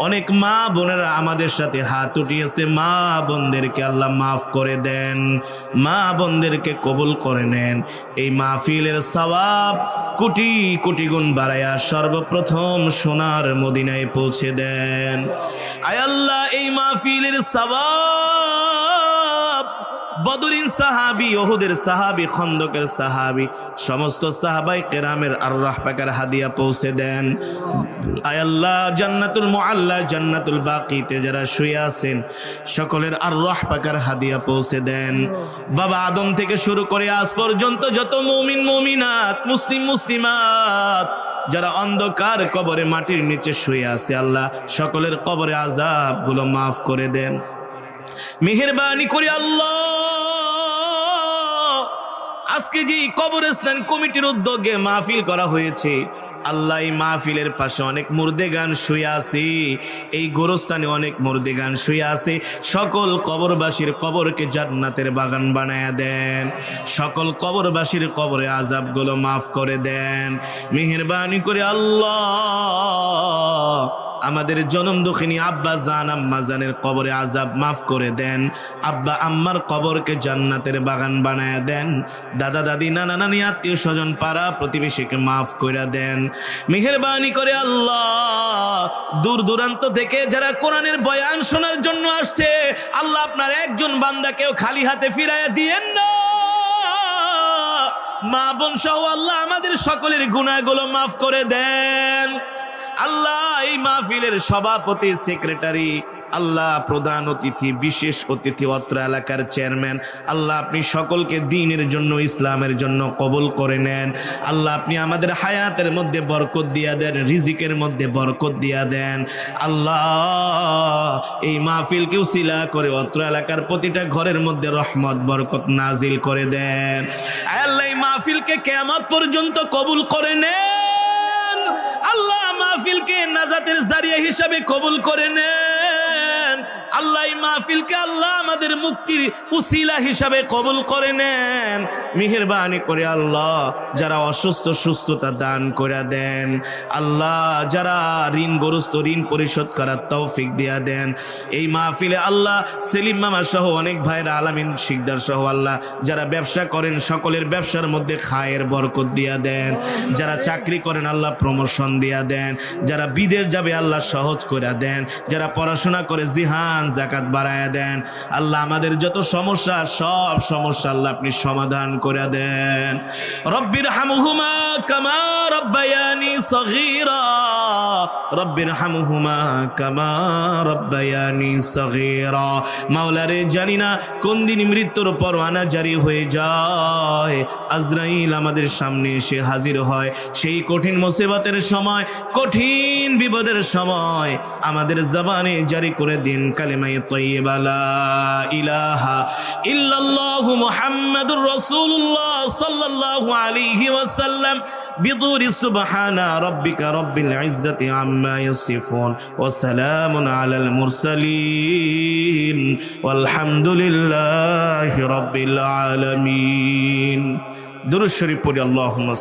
Speaker 1: অনেক মা বোনেরা আমাদের সাথে হাত উঠিয়েছে, মা বোনদেরকে আল্লাহ মাফ করে দেন, মা বোনদেরকে কবুল করে নেন। এই মাহফিলের সওয়াব কোটি কোটি গুণ বাড়ায়া সর্বপ্রথম সোনার মদিনায় পৌঁছে দেন। আয় আল্লাহ, এই মাহফিলের সওয়াব বদরিন সাহাবী, ওহুদের সাহাবী, খন্দকের সাহাবী, সমস্ত সাহাবায়ে কেরামের আরওয়াহ পাকের হাদিয়া পৌঁছে দেন। আয় আল্লাহ, জান্নাতুল মুআল্লা, জান্নাতুল বাকিতে যারা শুয়ে আছেন সকলের আরওয়াহ পাকের হাদিয়া পৌঁছে দেন। বাবা আদম থেকে শুরু করে আজ পর্যন্ত যত মুমিন মুমিনাত, মুসলিম মুসলিমাত যারা অন্ধকার কবরে মাটির নিচে শুয়ে আছে, আল্লাহ সকলের কবরে আযাব গুলো মাফ করে দেন। মেহেরবানি করে আল্লাহ, আজকে যে কবরস্থান কমিটির উদ্যোগে মাহফিল করা হয়েছে, আল্লাহ এই মাহফিলের পাশে অনেক মুর্দেগান শুয়ে আছে, এই গোরস্থানে অনেক মুর্দেগান শুয়ে আছে। সকল কবরবাসীর কবরকে জান্নাতের বাগান বানায়া দেন, সকল কবরবাসীর কবরে আযাবগুলো মাফ করে দেন। মেহেরবানি করে আল্লাহ আমাদের জনম দুঃখিনী আব্বা জান আম্মা জানের কবরে আযাব মাফ করে দেন। আব্বা আম্মার কবরকে জান্নাতের বাগান বানায়া দেন। দাদা দাদি নানা নানি আত্মীয় স্বজন পাড়া প্রতিবেশীকে মাফ করে দেন। মেহেরবানি করে আল্লাহ দূর দূরান্ত থেকে যারা কোরআনের বয়ান শোনার জন্য আসছে, আল্লাহ আপনার একজন বান্দাকেও খালি হাতে ফিরাইয়া দিয়েন না। মা বোন সহ আল্লাহ আমাদের সকলের গুনাহগুলো মাফ করে দেন। আল্লাহ এই মাহফিলের সভাপতি, সেক্রেটারি, আল্লাহ প্রধান অতিথি, বিশেষ অতিথি, অত্র এলাকার চেয়ারম্যান, আল্লাহ আপনি সকলকে দ্বীনের জন্য, ইসলামের জন্য কবুল করে নেন। আল্লাহ আপনি আমাদের হায়াতের মধ্যে বরকত দিয়া দেন, রিজিকের মধ্যে বরকত দিয়া দেন। আল্লাহ এই মাহফিলকে উসিলা করে অত্র এলাকার প্রতিটা ঘরের মধ্যে রহমত বরকত নাজিল করে দেন। আল্লাহ এই মাহফিলকে কিয়ামত পর্যন্ত কবুল করে নেন। আল্লাহ মাহফিলকে নাজাতের জারিয়া হিসাবে কবুল করে নেন। আল্লাহ এই মাহফিলকে আল্লাহ আমাদের মুক্তির উসিলা হিসাবে কবুল করে নেন। মেহেরবানি করে আল্লাহ যারা অসুস্থ সুস্থতা দান করে দেন। আল্লাহ যারা ঋণগ্রস্ত ঋণ পরিশোধ করার তৌফিক দিয়া দেন। এই মাহফিলে আল্লাহ সেলিম মামা সহ অনেক ভাইরা, আলামিন শিকদার সহ আল্লাহ যারা ব্যবসা করেন সকলের ব্যবসার মধ্যে খায়ের বরকত দিয়া দেন। যারা চাকরি করেন আল্লাহ প্রমোশন দিয়া দেন। যারা বিদেশ যাবে আল্লাহ সহজ করে দেন। যারা পড়াশোনা করে জিহান যাকাত বাড়ায়া দেন। আল্লাহ আমাদের যত সমস্যা, সব সমস্যা আল্লাহ আপনি সমাধান করে দেন। রব্বির হামহুমা কামা রব্বায়ানি সগীরা, রব্বির হামহুমা কামা রব্বায়ানি সগীরা। মাওলারে জানি না কোন দিন মৃত্যুর পরওয়ানা জারি হয়ে যায়, আজরাইল আমাদের সামনে এসে হাজির হয়। সেই কঠিন মুসিবতের সময়, কঠিন বিপদের সময় আমাদের জবানে জারি করে দিন কালিমায়ে তাইয়্যিবা লা ইলাহা ইল্লাল্লাহু মুহাম্মাদুর রাসূলুল্লাহ সাল্লাল্লাহু আলাইহি ওয়াসাল্লাম। বিদুরি সুবহানা রাব্বিকা রাব্বিল ইজ্জাতি আম্মা ইয়াসিফুন ওয়া সালামুন আলাল মুরসালিন ওয়ালহামদুলিল্লাহি রাব্বিল আলামিন। দুরূদ শরীফ পড়ি। আল্লাহুম্মা